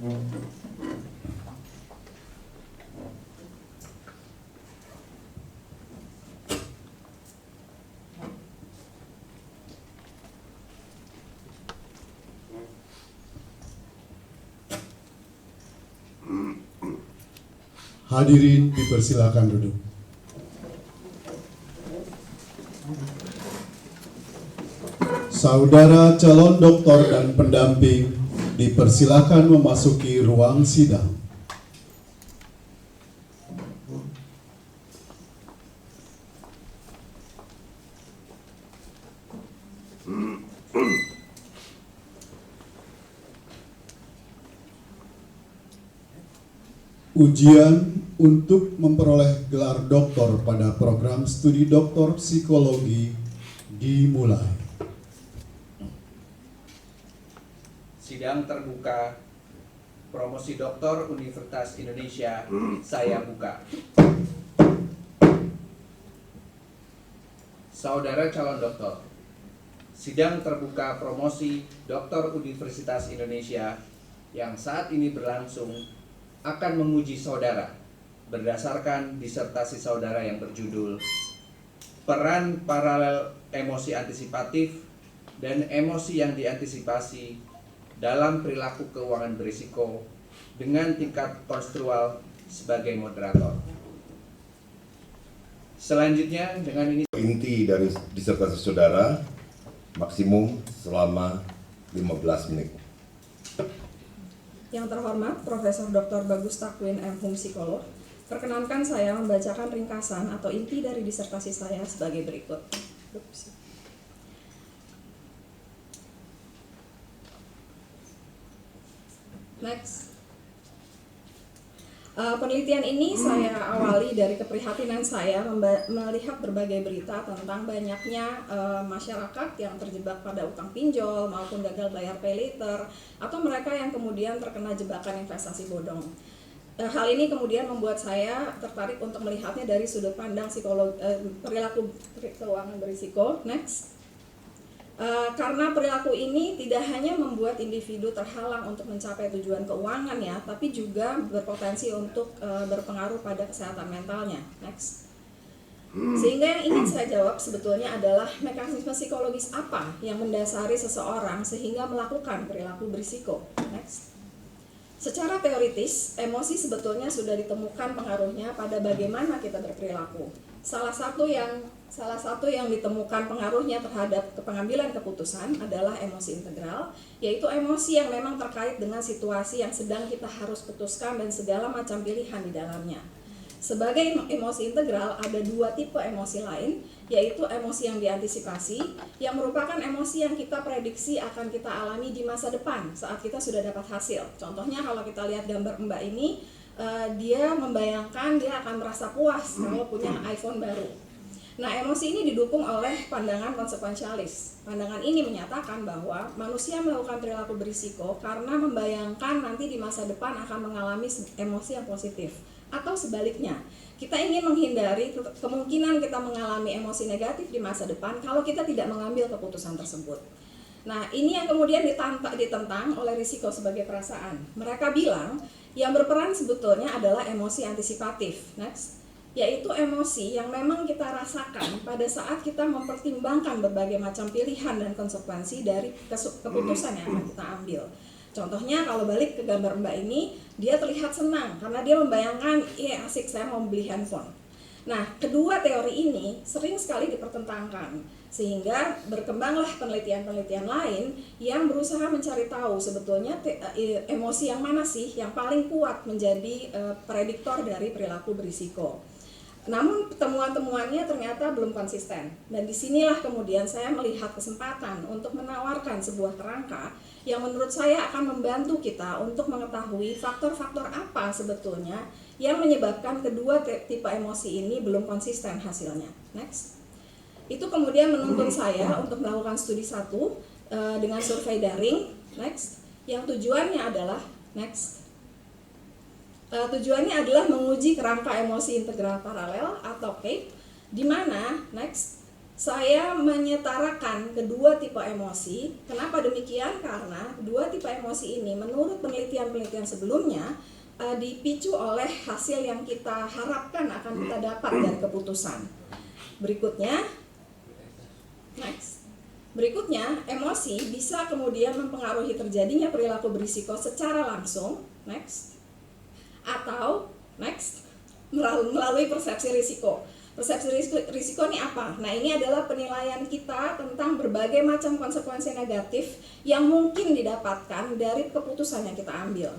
Hadirin dipersilakan duduk. Saudara calon doktor dan pendamping dipersilakan memasuki ruang sidang. Ujian untuk memperoleh gelar doktor pada program studi doktor psikologi dimulai. Sidang terbuka promosi doktor Universitas Indonesia saya buka. Saudara calon doktor, sidang terbuka promosi doktor Universitas Indonesia yang saat ini berlangsung akan menguji saudara berdasarkan disertasi saudara yang berjudul Peran Paralel Emosi Antisipatif dan Emosi yang Diantisipasi dalam Perilaku Keuangan Berisiko dengan tingkat konstruktual sebagai moderator. Selanjutnya dengan ini inti dari disertasi saudara maksimum selama 15 menit. Yang terhormat Profesor Dr. Bagus Takwin M.Hum Psikolog, perkenankan saya membacakan ringkasan atau inti dari disertasi saya sebagai berikut. Next. Penelitian ini saya awali dari keprihatinan saya melihat berbagai berita tentang banyaknya masyarakat yang terjebak pada utang pinjol maupun gagal bayar pay later atau mereka yang kemudian terkena jebakan investasi bodong. Hal ini kemudian membuat saya tertarik untuk melihatnya dari sudut pandang perilaku keuangan berisiko. Next. Karena perilaku ini tidak hanya membuat individu terhalang untuk mencapai tujuan keuangan ya, tapi juga berpotensi untuk berpengaruh pada kesehatan mentalnya. Next. Sehingga yang ingin saya jawab sebetulnya adalah mekanisme psikologis apa yang mendasari seseorang sehingga melakukan perilaku berisiko. Next. Secara teoritis, emosi sebetulnya sudah ditemukan pengaruhnya pada bagaimana kita berperilaku. Salah satu yang ditemukan pengaruhnya terhadap pengambilan keputusan adalah emosi integral, yaitu emosi yang memang terkait dengan situasi yang sedang kita harus putuskan dan segala macam pilihan di dalamnya. Sebagai emosi integral, ada dua tipe emosi lain, yaitu emosi yang diantisipasi, yang merupakan emosi yang kita prediksi akan kita alami di masa depan saat kita sudah dapat hasil. Contohnya kalau kita lihat gambar Mbak ini, dia membayangkan dia akan merasa puas kalau punya iPhone baru. Nah, emosi ini didukung oleh pandangan konsekuensialis. Pandangan ini menyatakan bahwa manusia melakukan perilaku berisiko karena membayangkan nanti di masa depan akan mengalami emosi yang positif. Atau sebaliknya, kita ingin menghindari kemungkinan kita mengalami emosi negatif di masa depan kalau kita tidak mengambil keputusan tersebut. Nah, ini yang kemudian ditentang oleh risiko sebagai perasaan. Mereka bilang yang berperan sebetulnya adalah emosi antisipatif. Next. Yaitu emosi yang memang kita rasakan pada saat kita mempertimbangkan berbagai macam pilihan dan konsekuensi dari keputusan yang akan kita ambil. Contohnya kalau balik ke gambar Mbak ini, dia terlihat senang karena dia membayangkan, asik saya mau beli handphone. Nah, kedua teori ini sering sekali dipertentangkan, sehingga berkembanglah penelitian-penelitian lain yang berusaha mencari tahu sebetulnya emosi yang mana sih yang paling kuat menjadi prediktor dari perilaku berisiko. Namun temuan-temuannya ternyata belum konsisten, dan disinilah kemudian saya melihat kesempatan untuk menawarkan sebuah kerangka yang menurut saya akan membantu kita untuk mengetahui faktor-faktor apa sebetulnya yang menyebabkan kedua tipe emosi ini belum konsisten hasilnya. Next. Itu kemudian menuntun saya untuk melakukan studi 1 dengan survei daring. Next. Yang tujuannya adalah tujuannya adalah menguji kerangka emosi integral paralel atau CAPE, di mana saya menyetarakan kedua tipe emosi. Kenapa demikian? Karena kedua tipe emosi ini menurut penelitian-penelitian sebelumnya dipicu oleh hasil yang kita harapkan akan kita dapat dari keputusan. Berikutnya, emosi bisa kemudian mempengaruhi terjadinya perilaku berisiko secara langsung, atau melalui persepsi risiko. Persepsi risiko ini apa? Nah, ini adalah penilaian kita tentang berbagai macam konsekuensi negatif yang mungkin didapatkan dari keputusan yang kita ambil.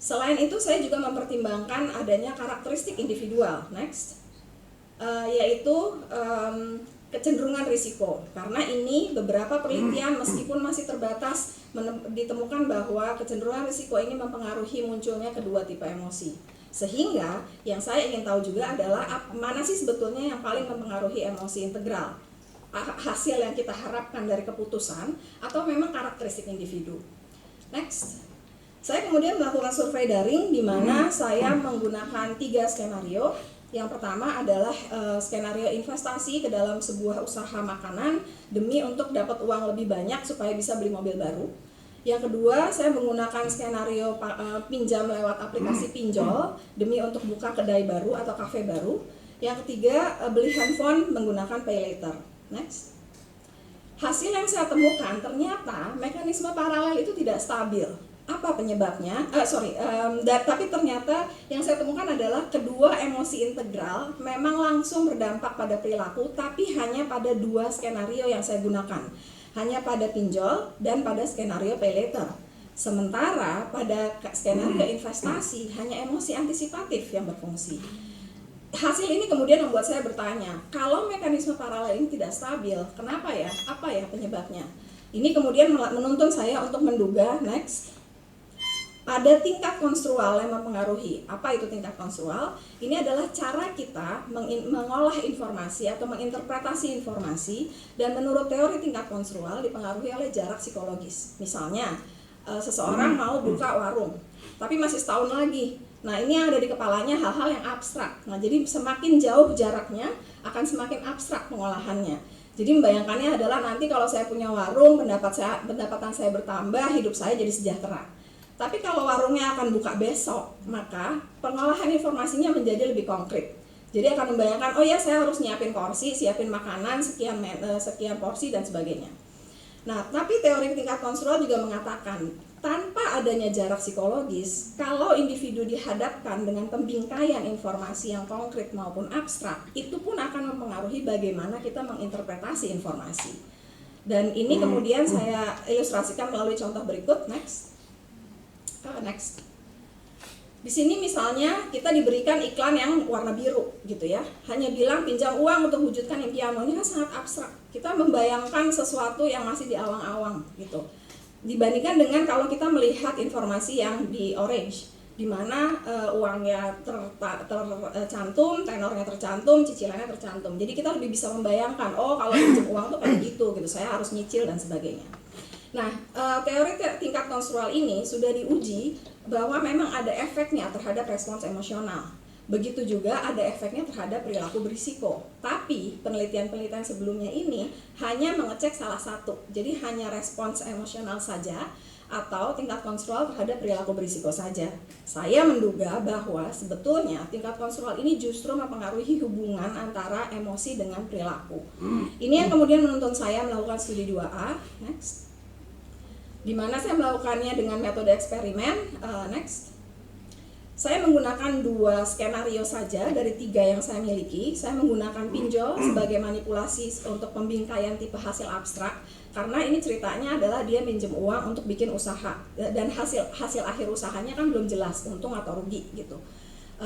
Selain itu, saya juga mempertimbangkan adanya karakteristik individual, yaitu kecenderungan risiko. Karena ini beberapa penelitian meskipun masih terbatas ditemukan bahwa kecenderungan risiko ini mempengaruhi munculnya kedua tipe emosi. Sehingga yang saya ingin tahu juga adalah mana sih sebetulnya yang paling mempengaruhi emosi integral, hasil yang kita harapkan dari keputusan atau memang karakteristik individu. Saya kemudian melakukan survei daring di mana saya menggunakan 3 skenario. Yang pertama adalah skenario investasi ke dalam sebuah usaha makanan demi untuk dapat uang lebih banyak supaya bisa beli mobil baru. Yang kedua, saya menggunakan skenario pinjam lewat aplikasi pinjol demi untuk buka kedai baru atau kafe baru. Yang ketiga, beli handphone menggunakan pay later. Hasil yang saya temukan ternyata mekanisme paralel itu tidak stabil. Apa penyebabnya? Tapi ternyata yang saya temukan adalah kedua emosi integral memang langsung berdampak pada perilaku, tapi hanya pada 2 skenario yang saya gunakan. Hanya pada pinjol dan pada skenario pay later. Sementara pada skenario investasi hanya emosi antisipatif yang berfungsi. Hasil ini kemudian membuat saya bertanya, kalau mekanisme paralel ini tidak stabil, kenapa ya? Apa ya penyebabnya? Ini kemudian menuntun saya untuk menduga ada tingkat konstrual yang mempengaruhi. Apa itu tingkat konstrual? Ini adalah cara kita mengolah informasi atau menginterpretasi informasi, dan menurut teori tingkat konstrual dipengaruhi oleh jarak psikologis. Misalnya, seseorang mau buka warung, tapi masih setahun lagi. Nah, ini yang ada di kepalanya hal-hal yang abstrak. Nah, jadi semakin jauh jaraknya akan semakin abstrak pengolahannya. Jadi membayangkannya adalah nanti kalau saya punya warung, pendapatan saya bertambah, hidup saya jadi sejahtera. Tapi kalau warungnya akan buka besok, maka pengolahan informasinya menjadi lebih konkret. Jadi akan membayangkan, oh ya saya harus nyiapin porsi, siapin makanan, sekian porsi dan sebagainya. Nah, tapi teori tingkat konstrual juga mengatakan, tanpa adanya jarak psikologis, kalau individu dihadapkan dengan pembingkaian informasi yang konkret maupun abstrak, itu pun akan mempengaruhi bagaimana kita menginterpretasi informasi. Dan ini kemudian saya ilustrasikan melalui contoh berikut, next. Di sini misalnya kita diberikan iklan yang warna biru gitu ya, hanya bilang pinjam uang untuk wujudkan impianmu. Ini kan sangat abstrak. Kita membayangkan sesuatu yang masih di awang-awang gitu. Dibandingkan dengan kalau kita melihat informasi yang di orange, di mana uangnya tercantum, tenornya tercantum, cicilannya tercantum. Jadi kita lebih bisa membayangkan, oh kalau pinjam uang tuh kayak gitu, saya harus nyicil dan sebagainya. Nah, teori tingkat konstrual ini sudah diuji bahwa memang ada efeknya terhadap respons emosional. Begitu juga ada efeknya terhadap perilaku berisiko. Tapi penelitian-penelitian sebelumnya ini hanya mengecek salah satu. Jadi hanya respons emosional saja atau tingkat konstrual terhadap perilaku berisiko saja. Saya menduga bahwa sebetulnya tingkat konstrual ini justru mempengaruhi hubungan antara emosi dengan perilaku. Ini yang kemudian menuntun saya melakukan studi 2A. Next. Di mana saya melakukannya dengan metode eksperimen. Saya menggunakan 2 skenario saja dari 3 yang saya miliki. Saya menggunakan pinjol sebagai manipulasi untuk pembingkaian tipe hasil abstrak, karena ini ceritanya adalah dia minjem uang untuk bikin usaha dan hasil akhir usahanya kan belum jelas untung atau rugi gitu.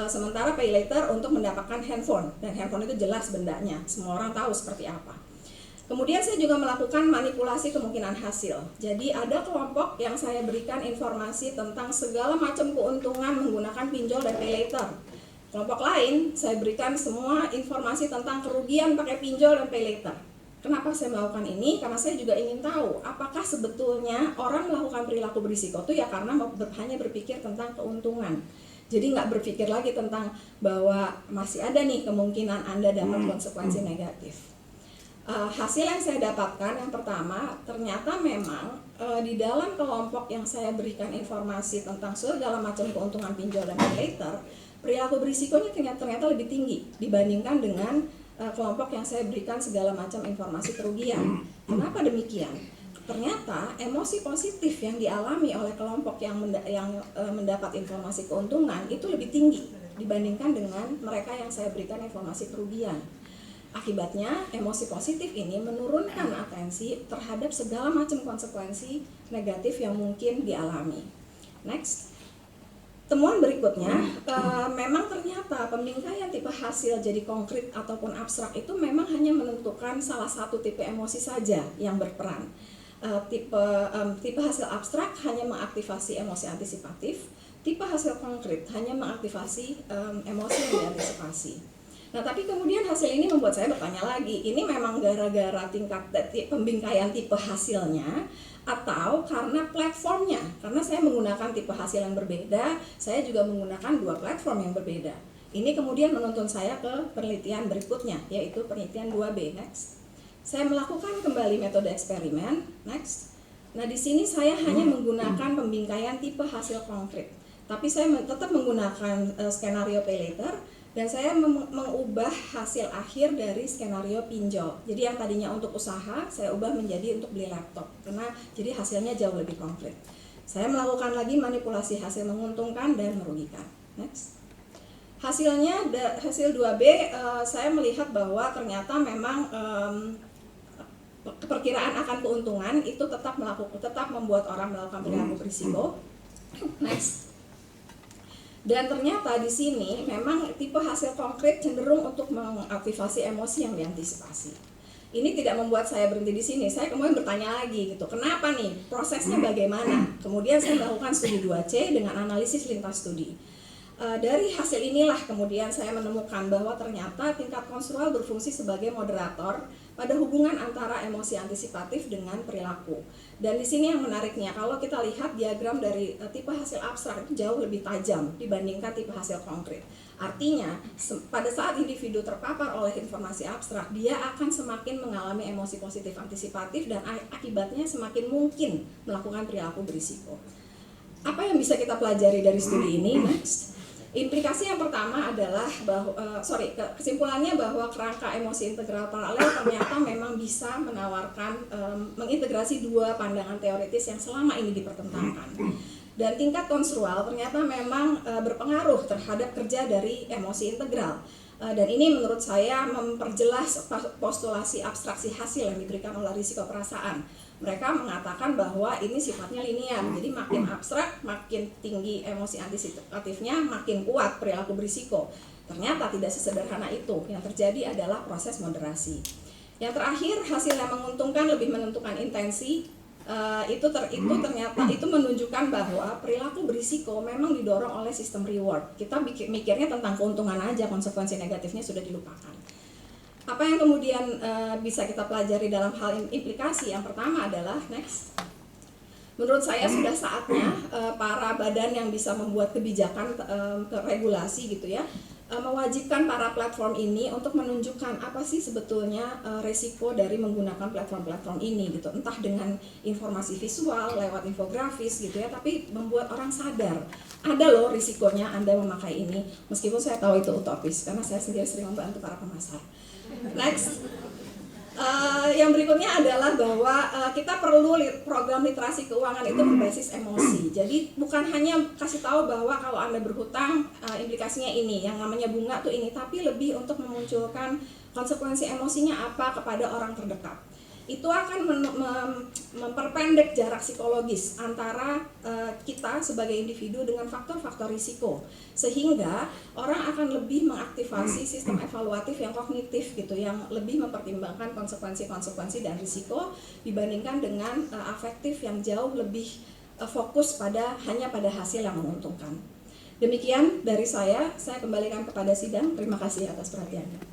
Sementara pay later untuk mendapatkan handphone, dan handphone itu jelas bendanya, semua orang tahu seperti apa. Kemudian saya juga melakukan manipulasi kemungkinan hasil. Jadi ada kelompok yang saya berikan informasi tentang segala macam keuntungan menggunakan pinjol dan pay later. Kelompok lain saya berikan semua informasi tentang kerugian pakai pinjol dan pay later. Kenapa saya melakukan ini? Karena saya juga ingin tahu apakah sebetulnya orang melakukan perilaku berisiko itu ya karena hanya berpikir tentang keuntungan. Jadi nggak berpikir lagi tentang bahwa masih ada nih kemungkinan Anda dapat konsekuensi negatif. Hasil yang saya dapatkan yang pertama, ternyata memang di dalam kelompok yang saya berikan informasi tentang segala macam keuntungan pinjol dan pay later, perilaku berisikonya ternyata lebih tinggi dibandingkan dengan kelompok yang saya berikan segala macam informasi kerugian. Kenapa demikian? Ternyata emosi positif yang dialami oleh kelompok yang mendapat informasi keuntungan itu lebih tinggi dibandingkan dengan mereka yang saya berikan informasi kerugian. Akibatnya, emosi positif ini menurunkan atensi terhadap segala macam konsekuensi negatif yang mungkin dialami. Next. Temuan berikutnya, memang ternyata pembingkaian tipe hasil jadi konkret ataupun abstrak itu memang hanya menentukan salah satu tipe emosi saja yang berperan. Tipe hasil abstrak hanya mengaktifasi emosi antisipatif, tipe hasil konkret hanya mengaktifasi emosi yang diantisipasi. Nah, tapi kemudian hasil ini membuat saya bertanya lagi, ini memang gara-gara tingkat pembingkaian tipe hasilnya atau karena platformnya? Karena saya menggunakan tipe hasil yang berbeda, saya juga menggunakan dua platform yang berbeda. Ini kemudian menuntun saya ke penelitian berikutnya, yaitu penelitian 2B. Next. Saya melakukan kembali metode eksperimen. Next. Nah, di sini saya hanya menggunakan pembingkaian tipe hasil konkret, tapi saya tetap menggunakan skenario pay later. Dan saya mengubah hasil akhir dari skenario pinjol. Jadi yang tadinya untuk usaha, saya ubah menjadi untuk beli laptop. Karena jadi hasilnya jauh lebih konkret. Saya melakukan lagi manipulasi hasil menguntungkan dan merugikan. Next. Hasilnya, hasil 2B, saya melihat bahwa ternyata memang perkiraan akan keuntungan itu tetap membuat orang melakukan perilaku berisiko. Next. Dan ternyata di sini memang tipe hasil konkret cenderung untuk mengaktifasi emosi yang diantisipasi. Ini tidak membuat saya berhenti di sini. Saya kemudian bertanya lagi gitu, kenapa nih? Prosesnya bagaimana? Kemudian saya melakukan studi 2C dengan analisis lintas studi. Dari hasil inilah kemudian saya menemukan bahwa ternyata tingkat konstrual berfungsi sebagai moderator pada hubungan antara emosi antisipatif dengan perilaku. Dan di sini yang menariknya, kalau kita lihat diagram dari tipe hasil abstrak itu jauh lebih tajam dibandingkan tipe hasil konkret. Artinya, pada saat individu terpapar oleh informasi abstrak, dia akan semakin mengalami emosi positif antisipatif dan akibatnya semakin mungkin melakukan perilaku berisiko. Apa yang bisa kita pelajari dari studi ini? Next. Implikasi yang pertama adalah kesimpulannya bahwa kerangka emosi integral paralel ternyata memang bisa menawarkan mengintegrasi dua pandangan teoritis yang selama ini dipertentangkan. Dan tingkat konstrual ternyata memang berpengaruh terhadap kerja dari emosi integral. Dan ini menurut saya memperjelas postulasi abstraksi hasil yang diberikan oleh risiko perasaan. Mereka mengatakan bahwa ini sifatnya linear, jadi makin abstrak, makin tinggi emosi antisipatifnya, makin kuat perilaku berisiko. Ternyata tidak sesederhana itu, yang terjadi adalah proses moderasi. Yang terakhir, hasil yang menguntungkan lebih menentukan intensi. Ternyata itu menunjukkan bahwa perilaku berisiko memang didorong oleh sistem reward. Kita mikirnya tentang keuntungan aja, konsekuensi negatifnya sudah dilupakan. Apa yang kemudian bisa kita pelajari dalam hal implikasi? Yang pertama adalah next. Menurut saya sudah saatnya para badan yang bisa membuat kebijakan regulasi gitu ya, mewajibkan para platform ini untuk menunjukkan apa sih sebetulnya resiko dari menggunakan platform-platform ini gitu, entah dengan informasi visual lewat infografis gitu ya, tapi membuat orang sadar ada loh risikonya Anda memakai ini, meskipun saya tahu itu utopis karena saya sendiri sering membantu para pemasar. Next. Yang berikutnya adalah bahwa kita perlu program literasi keuangan itu berbasis emosi. Jadi bukan hanya kasih tahu bahwa kalau Anda berhutang implikasinya ini, yang namanya bunga tuh ini, tapi lebih untuk memunculkan konsekuensi emosinya apa kepada orang terdekat. Itu akan memperpendek jarak psikologis antara kita sebagai individu dengan faktor-faktor risiko, sehingga orang akan lebih mengaktifasi sistem evaluatif yang kognitif gitu, yang lebih mempertimbangkan konsekuensi-konsekuensi dan risiko dibandingkan dengan afektif yang jauh lebih fokus hanya pada hasil yang menguntungkan. Demikian dari saya kembalikan kepada sidang. Terima kasih atas perhatiannya.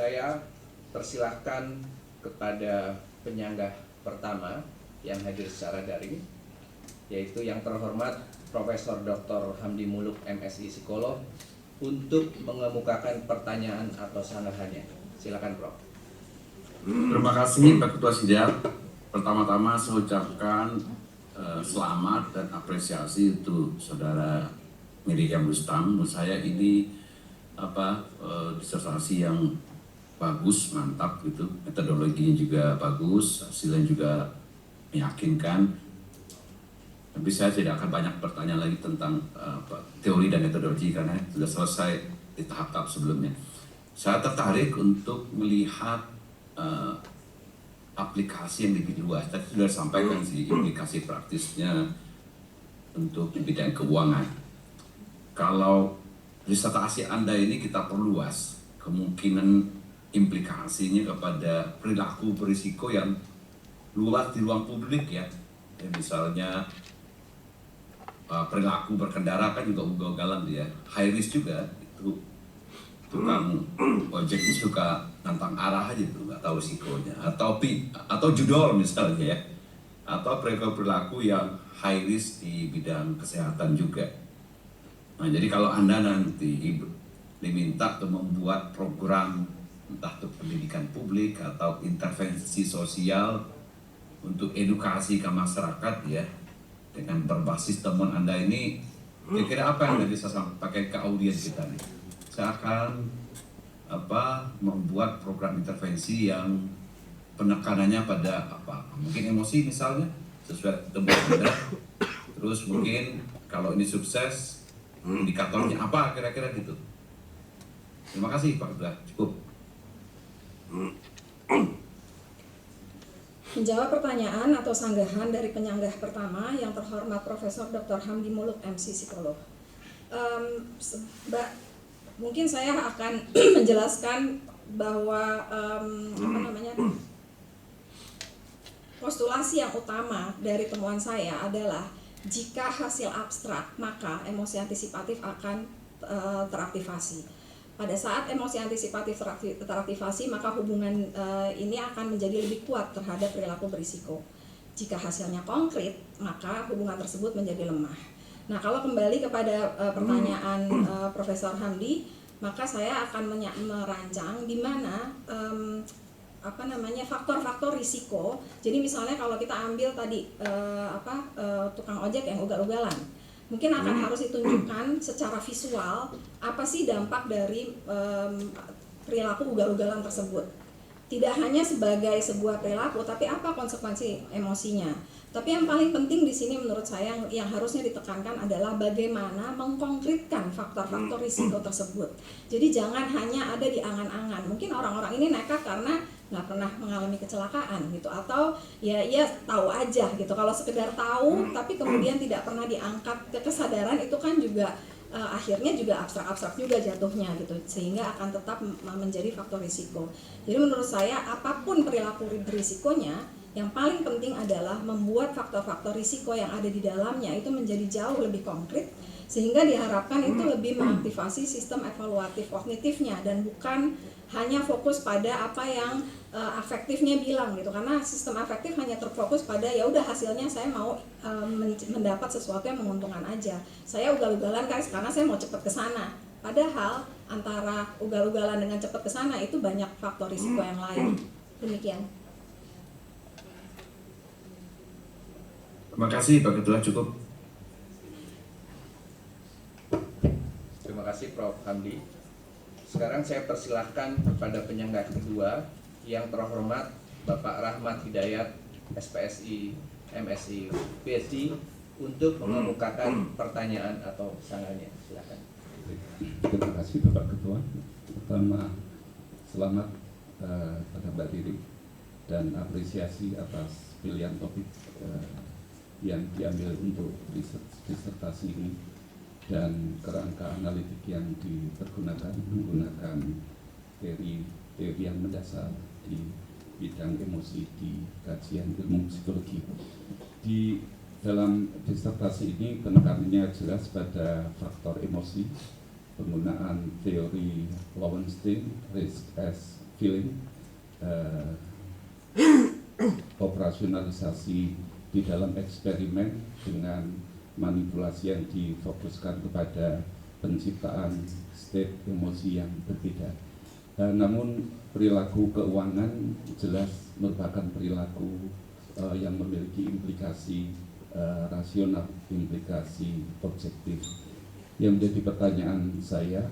Saya persilahkan kepada penyanggah pertama, yang hadir secara daring, yaitu yang terhormat Profesor Dr. Hamdi Muluk MSI Psikolog untuk mengemukakan pertanyaan atau sanggahannya. Silakan Prof. Terima kasih Pak Ketua Sidang. Pertama-tama saya ucapkan selamat dan apresiasi untuk Saudara Miriam Rustam. Menurut saya ini disertasi yang bagus, mantap gitu. Metodologinya juga bagus, hasilnya juga meyakinkan. Tapi saya tidak akan banyak bertanya lagi tentang teori dan metodologi karena sudah selesai di tahap-tahap sebelumnya. Saya tertarik untuk melihat aplikasi yang lebih luas. Tadi sudah sampaikan sih aplikasi praktisnya untuk di bidang keuangan. Kalau disertasi Anda ini kita perluas, kemungkinan implikasinya kepada perilaku berisiko yang luas di ruang publik ya. Misalnya perilaku berkendara kan juga ugal-ugalan dia, high risk juga itu tukang ojek itu suka nantang arah aja tuh, nggak tahu risikonya, atau judol misalnya ya, atau perilaku yang high risk di bidang kesehatan juga. Nah jadi kalau Anda nanti diminta untuk membuat program entah itu pendidikan publik atau intervensi sosial untuk edukasi ke masyarakat ya, dengan berbasis temuan Anda ini, kira-kira apa yang bisa saya pakai ke audiens kita nih? Saya akan membuat program intervensi yang penekanannya pada mungkin emosi misalnya sesuai temuan Anda. Terus mungkin kalau ini sukses, indikatornya apa kira-kira gitu. Terima kasih Pak Ketua, cukup. Menjawab pertanyaan atau sanggahan dari penyanggah pertama yang terhormat Profesor Dr. Hamdi Muluk MC Psikolog. Mungkin saya akan menjelaskan bahwa postulasi yang utama dari temuan saya adalah jika hasil abstrak maka emosi antisipatif akan teraktivasi. Pada saat emosi antisipatif teraktivasi, maka hubungan ini akan menjadi lebih kuat terhadap perilaku berisiko. Jika hasilnya konkret, maka hubungan tersebut menjadi lemah. Nah, kalau kembali kepada pertanyaan Profesor Hamdi, maka saya akan merancang di mana faktor-faktor risiko. Jadi misalnya kalau kita ambil tadi tukang ojek yang ugal-ugalan, mungkin akan harus ditunjukkan secara visual apa sih dampak dari perilaku ugal-ugalan tersebut. Tidak hanya sebagai sebuah perilaku, tapi apa konsekuensi emosinya. Tapi yang paling penting di sini menurut saya yang harusnya ditekankan adalah bagaimana mengkonkretkan faktor-faktor risiko tersebut. Jadi jangan hanya ada di angan-angan. Mungkin orang-orang ini nekat karena nggak pernah mengalami kecelakaan gitu, atau ya tahu aja gitu. Kalau sekedar tahu tapi kemudian tidak pernah diangkat ke kesadaran, itu kan juga akhirnya juga abstrak-abstrak juga jatuhnya gitu, sehingga akan tetap menjadi faktor risiko. Jadi menurut saya apapun perilaku berisikonya, yang paling penting adalah membuat faktor-faktor risiko yang ada di dalamnya itu menjadi jauh lebih konkret, sehingga diharapkan itu lebih mengaktifasi sistem evaluatif kognitifnya dan bukan hanya fokus pada apa yang afektifnya bilang gitu. Karena sistem afektif hanya terfokus pada ya udah hasilnya saya mau mendapat sesuatu yang menguntungkan aja. Saya ugal-ugalan guys karena saya mau cepat ke sana. Padahal antara ugal-ugalan dengan cepat ke sana itu banyak faktor risiko yang lain. Demikian. Terima kasih Pak Ketua, cukup. Terima kasih Prof. Hamdi. Sekarang saya persilahkan kepada penyanggah kedua yang terhormat Bapak Rahmat Hidayat, SPSI, MSI, PhD, untuk mengemukakan pertanyaan atau sanggahannya. Silakan. Terima kasih Bapak Ketua. Pertama, selamat pada Mbak Riri dan apresiasi atas pilihan topik yang diambil untuk disertasi ini dan kerangka analitik yang dipergunakan menggunakan teori yang mendasar di bidang emosi di kajian ilmu psikologi. Di dalam disertasi ini penekanannya jelas pada faktor emosi, penggunaan teori Lowenstein, risk as feeling, operasionalisasi di dalam eksperimen dengan manipulasi yang difokuskan kepada penciptaan state emosi yang berbeda. Namun perilaku keuangan jelas merupakan perilaku yang memiliki implikasi rasional, implikasi objektif. Yang menjadi pertanyaan saya,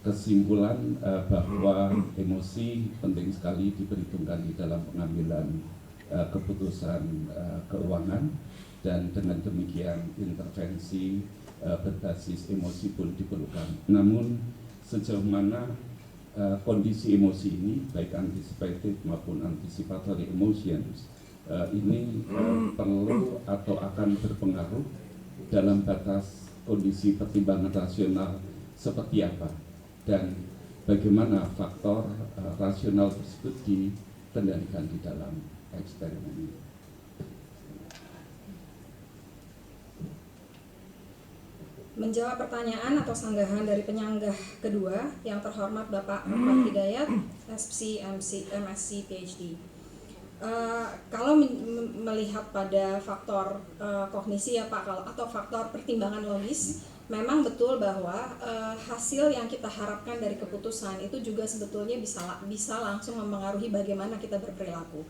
kesimpulan bahwa emosi penting sekali diperhitungkan di dalam pengambilan keputusan keuangan, dan dengan demikian intervensi berbasis emosi pun diperlukan. Namun sejauh mana kondisi emosi ini, baik anticipated maupun anticipatory emotions, ini perlu atau akan berpengaruh dalam batas kondisi pertimbangan rasional seperti apa, dan bagaimana faktor rasional tersebut dikendalikan di dalam eksperimen ini. Menjawab pertanyaan atau sanggahan dari penyanggah kedua, yang terhormat Bapak Rahmat Hidayat, SPC, MSc, PhD. Kalau melihat pada faktor kognisi ya Pak, atau faktor pertimbangan logis, memang betul bahwa hasil yang kita harapkan dari keputusan itu juga sebetulnya bisa langsung mempengaruhi bagaimana kita berperilaku.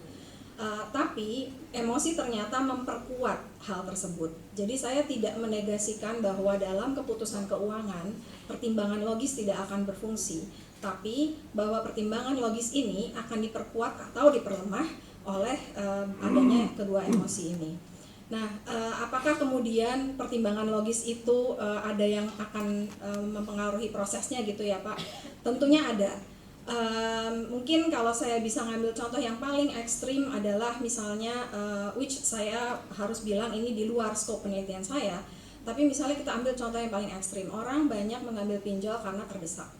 Tapi emosi ternyata memperkuat hal tersebut. Jadi saya tidak menegasikan bahwa dalam keputusan keuangan pertimbangan logis tidak akan berfungsi, tapi bahwa pertimbangan logis ini akan diperkuat atau diperlemah oleh adanya kedua emosi ini. Nah, apakah kemudian pertimbangan logis itu ada yang akan mempengaruhi prosesnya gitu ya Pak? Tentunya ada. Mungkin kalau saya bisa ngambil contoh yang paling ekstrim adalah misalnya which saya harus bilang ini di luar scope penelitian saya, tapi misalnya kita ambil contoh yang paling ekstrim, orang banyak mengambil pinjol karena terdesak.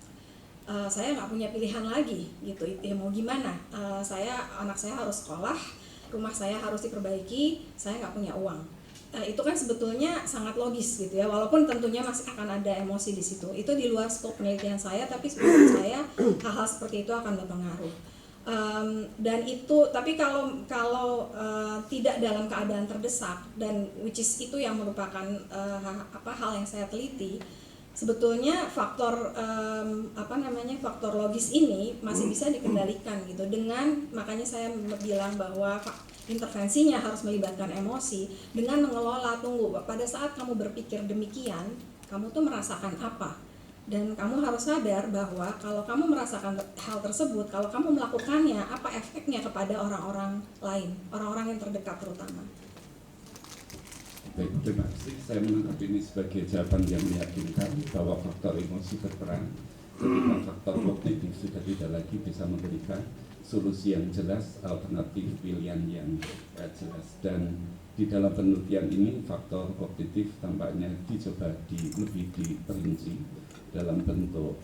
Saya nggak punya pilihan lagi gitu, ya mau gimana, anak saya harus sekolah, rumah saya harus diperbaiki, saya nggak punya uang. Itu kan sebetulnya sangat logis gitu ya, walaupun tentunya masih akan ada emosi di situ. Itu di luar skop penelitian saya, tapi menurut saya hal-hal seperti itu akan berpengaruh. Dan itu, tapi kalau tidak dalam keadaan terdesak, dan which is itu yang merupakan hal yang saya teliti, sebetulnya faktor faktor logis ini masih bisa dikendalikan gitu, dengan makanya saya bilang bahwa intervensinya harus melibatkan emosi, dengan mengelola, tunggu pada saat kamu berpikir demikian kamu tuh merasakan apa, dan kamu harus sadar bahwa kalau kamu merasakan hal tersebut, kalau kamu melakukannya, apa efeknya kepada orang-orang lain, orang-orang yang terdekat terutama. Baik, terima kasih. Saya menangkap ini sebagai jawaban yang meyakinkan bahwa faktor emosi berperan ketika faktor kognitif sudah tidak lagi bisa memberikan solusi yang jelas, alternatif pilihan yang jelas. Dan di dalam penelitian ini faktor kognitif tampaknya dicoba lebih diperinci dalam bentuk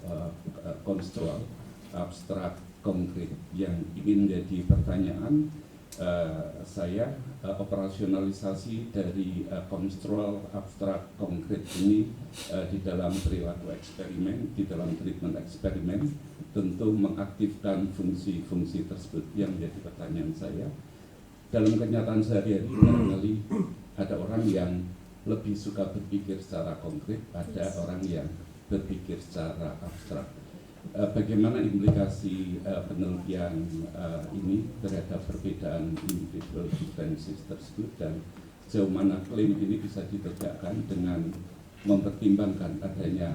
konstruktual, abstrak, konkret. Yang ingin menjadi pertanyaan saya, operasionalisasi dari konstruktual, abstrak, konkret ini di dalam perilaku eksperimen, di dalam treatment eksperimen, tentu mengaktifkan fungsi-fungsi tersebut. Yang menjadi pertanyaan saya, dalam kenyataan sehari-hari barangkali ada orang yang lebih suka berpikir secara konkret, ada orang yang berpikir secara abstrak. Bagaimana implikasi penelitian ini terhadap perbedaan individual differences tersebut, dan sejauh mana klaim ini bisa ditegakkan dengan mempertimbangkan adanya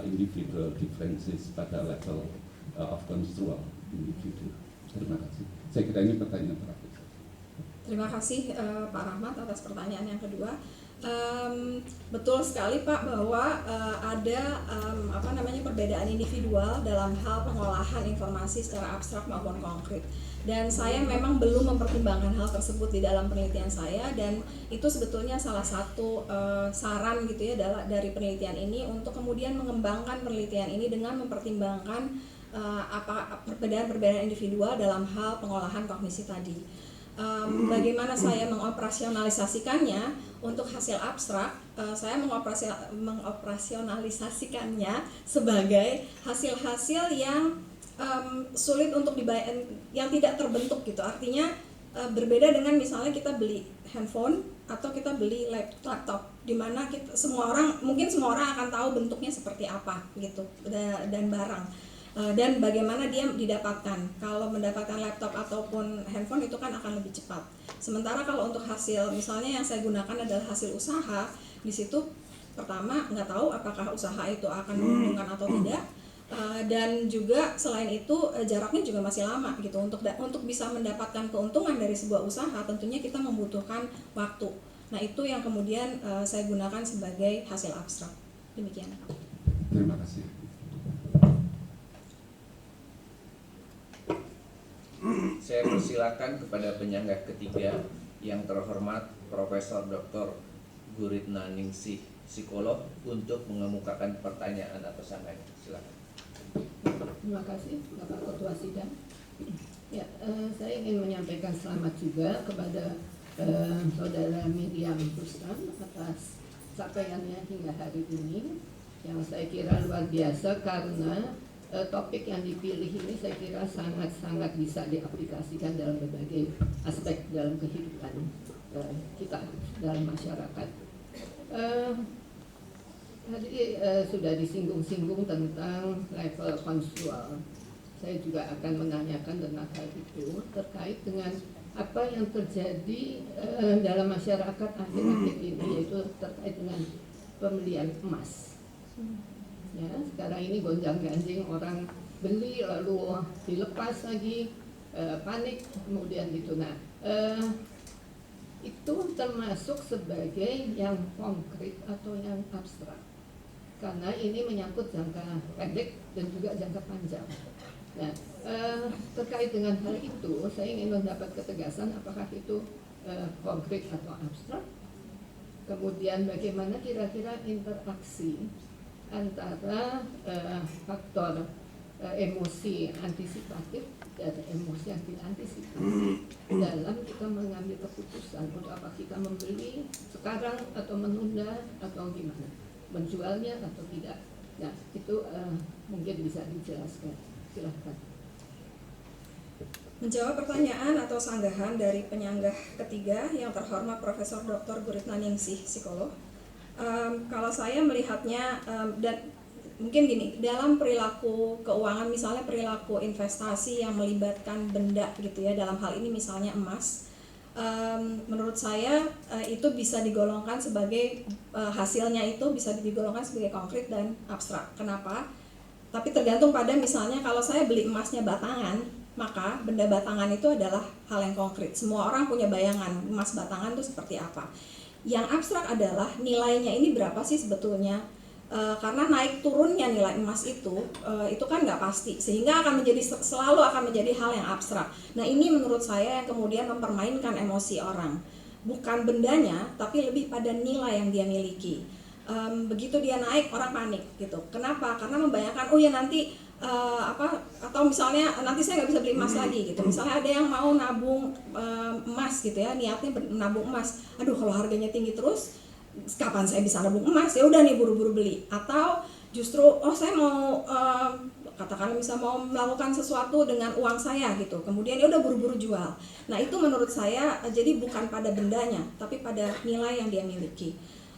individual differences pada level of construal individu. Terima kasih. Saya kira ini pertanyaan terakhir. Terima kasih Pak Rahmat atas pertanyaan yang kedua. Betul sekali Pak bahwa ada perbedaan individual dalam hal pengolahan informasi secara abstrak maupun konkret, dan saya memang belum mempertimbangkan hal tersebut di dalam penelitian saya, dan itu sebetulnya salah satu saran gitu ya dari penelitian ini untuk kemudian mengembangkan penelitian ini dengan mempertimbangkan perbedaan individual dalam hal pengolahan kognisi tadi. Bagaimana saya mengoperasionalisasikannya untuk hasil abstrak, saya mengoperasionalisasikannya sebagai hasil-hasil yang sulit untuk dibayangkan, yang tidak terbentuk gitu. Artinya berbeda dengan misalnya kita beli handphone atau kita beli laptop, di mana semua orang akan tahu bentuknya seperti apa gitu dan barang. Dan bagaimana dia didapatkan. Kalau mendapatkan laptop ataupun handphone itu kan akan lebih cepat. Sementara kalau untuk hasil, misalnya yang saya gunakan adalah hasil usaha, di situ pertama nggak tahu apakah usaha itu akan menguntungkan atau tidak, dan juga selain itu jaraknya juga masih lama gitu. Untuk bisa mendapatkan keuntungan dari sebuah usaha tentunya kita membutuhkan waktu. Nah itu yang kemudian saya gunakan sebagai hasil abstrak. Demikian. Terima kasih. Saya persilakan kepada penyanggah ketiga yang terhormat Profesor Dr. Guritna Ningsih, psikolog, untuk mengemukakan pertanyaan atau sanggahan. Silakan. Terima kasih Bapak Ketua Sidang. Ya, saya ingin menyampaikan selamat juga kepada Saudara Miriam Rustam atas capaiannya hingga hari ini, yang saya kira luar biasa karena topik yang dipilih ini saya kira sangat-sangat bisa diaplikasikan dalam berbagai aspek dalam kehidupan kita dalam masyarakat. Tadi sudah disinggung-singgung tentang level konsual. Saya juga akan menanyakan tentang hal itu terkait dengan apa yang terjadi dalam masyarakat akhir-akhir ini, yaitu terkait dengan pembelian emas. Ya, sekarang ini gonjang-ganjing, orang beli lalu dilepas lagi, panik kemudian gitu. Nah, itu termasuk sebagai yang konkret atau yang abstrak, karena ini menyangkut jangka pendek dan juga jangka panjang. Nah, terkait dengan hal itu, saya ingin mendapat ketegasan apakah itu konkret atau abstrak. Kemudian bagaimana kira-kira interaksi antara faktor emosi antisipatif dan emosi yang tidak antisipatif dalam kita mengambil keputusan untuk apa kita membeli sekarang atau menunda atau gimana, menjualnya atau tidak. Nah itu mungkin bisa dijelaskan. Silahkan. Menjawab pertanyaan atau sanggahan dari penyanggah ketiga yang terhormat Profesor Dr. Guritna Ningsih, psikolog. Kalau saya melihatnya, dan mungkin gini, dalam perilaku keuangan, misalnya perilaku investasi yang melibatkan benda gitu ya, dalam hal ini misalnya emas, menurut saya itu bisa digolongkan sebagai hasilnya itu bisa digolongkan sebagai konkret dan abstrak. Kenapa? Tapi tergantung pada, misalnya kalau saya beli emasnya batangan, maka benda batangan itu adalah hal yang konkret. Semua orang punya bayangan emas batangan itu seperti apa. Yang abstrak adalah nilainya ini berapa sih sebetulnya, karena naik turunnya nilai emas itu kan nggak pasti, sehingga selalu akan menjadi hal yang abstrak. Nah ini menurut saya yang kemudian mempermainkan emosi orang, bukan bendanya tapi lebih pada nilai yang dia miliki. Begitu dia naik orang panik gitu. Kenapa? Karena membayangkan oh ya nanti atau misalnya nanti saya nggak bisa beli emas lagi gitu. Misalnya ada yang mau nabung emas gitu ya, niatnya nabung emas. Aduh kalau harganya tinggi terus, kapan saya bisa nabung emas? Ya udah nih buru-buru beli. Atau justru oh saya mau katakanlah misalnya mau melakukan sesuatu dengan uang saya gitu. Kemudian ya udah buru-buru jual. Nah itu menurut saya jadi bukan pada bendanya, tapi pada nilai yang dia miliki.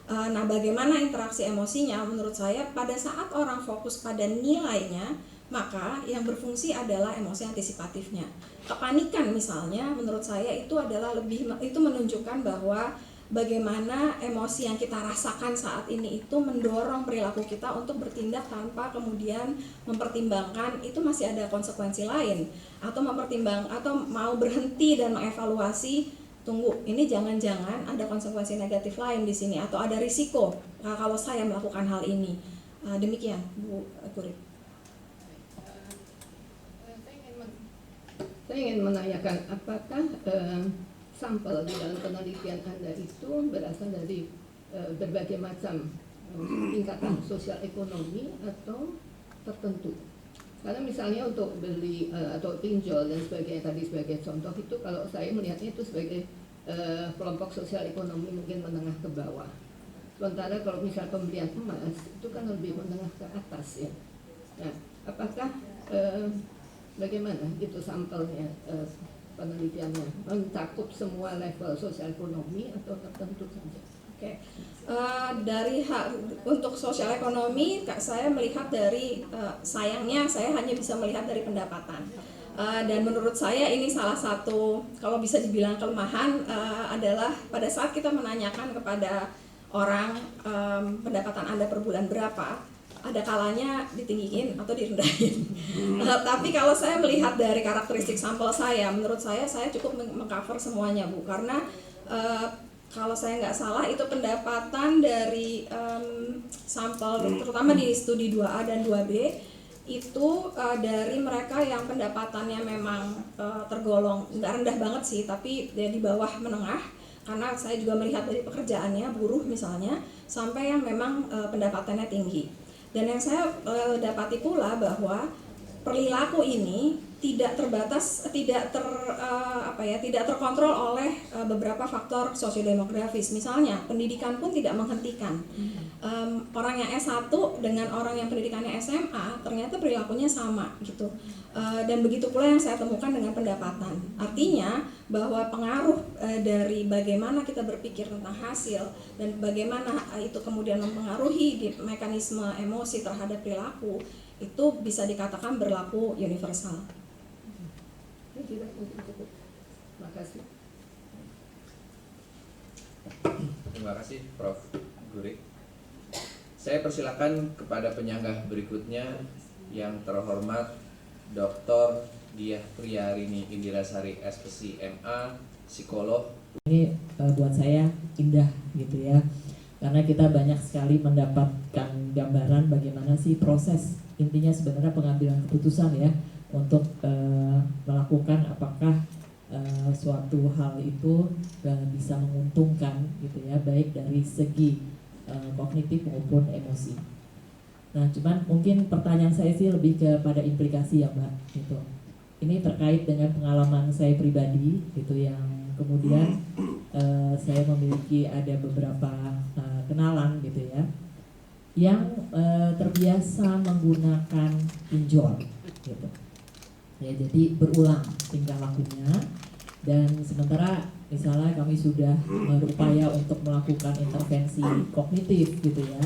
Nah, bagaimana interaksi emosinya? Menurut saya pada saat orang fokus pada nilainya, maka yang berfungsi adalah emosi antisipatifnya. Kepanikan misalnya, menurut saya itu menunjukkan bahwa bagaimana emosi yang kita rasakan saat ini itu mendorong perilaku kita untuk bertindak tanpa kemudian mempertimbangkan itu masih ada konsekuensi lain, atau mau berhenti dan mengevaluasi. Tunggu, ini jangan-jangan ada konsekuensi negatif lain di sini atau ada risiko kalau saya melakukan hal ini. Demikian, Bu Gurit. Saya ingin menanyakan apakah sampel di dalam penelitian Anda itu berasal dari berbagai macam tingkatan sosial ekonomi atau tertentu? Karena misalnya untuk beli atau pinjol dan sebagainya tadi sebagai contoh itu, kalau saya melihatnya itu sebagai kelompok sosial ekonomi mungkin menengah ke bawah. Sementara kalau misal pembelian emas itu kan lebih menengah ke atas ya. Nah, apakah bagaimana itu sampelnya penelitiannya? Mencakup semua level sosial ekonomi atau tertentu saja? Oke. Untuk sosial ekonomi, saya melihat dari sayangnya saya hanya bisa melihat dari pendapatan. Dan menurut saya ini salah satu, kalau bisa dibilang kelemahan, adalah pada saat kita menanyakan kepada orang pendapatan Anda per bulan berapa, ada kalanya ditinggiin atau direndahin. Tapi kalau saya melihat dari karakteristik sampel saya, menurut saya cukup mengcover semuanya, Bu, karena kalau saya nggak salah itu pendapatan dari sampel terutama di studi 2A dan 2B itu dari mereka yang pendapatannya memang tergolong nggak rendah banget sih, tapi di bawah menengah, karena saya juga melihat dari pekerjaannya, buruh misalnya, sampai yang memang pendapatannya tinggi. Dan yang saya dapati pula bahwa perilaku ini tidak terkontrol oleh beberapa faktor sosiodemografis. Misalnya pendidikan pun tidak menghentikan. Orang yang S1 dengan orang yang pendidikannya SMA ternyata perilakunya sama gitu. Dan begitu pula yang saya temukan dengan pendapatan. Artinya bahwa pengaruh dari bagaimana kita berpikir tentang hasil dan bagaimana itu kemudian mempengaruhi di mekanisme emosi terhadap perilaku itu bisa dikatakan berlaku universal. Tidak mungkin cukup. Terima kasih. Terima kasih Prof. Gurit. Saya persilakan kepada penyanggah berikutnya yang terhormat Dr. Diah Priyarini Indirasari SPC MA, psikolog. Ini buat saya indah gitu ya, karena kita banyak sekali mendapatkan gambaran bagaimana sih proses intinya sebenarnya pengambilan keputusan ya untuk melakukan apakah suatu hal itu bisa menguntungkan gitu ya, baik dari segi kognitif maupun emosi. Nah, cuman mungkin pertanyaan saya sih lebih kepada implikasi ya Mbak gitu. Ini terkait dengan pengalaman saya pribadi gitu, yang kemudian saya memiliki ada beberapa kenalan gitu ya yang terbiasa menggunakan pinjol gitu. Ya, jadi berulang tingkah lakunya, dan sementara misalnya kami sudah berupaya untuk melakukan intervensi kognitif gitu ya,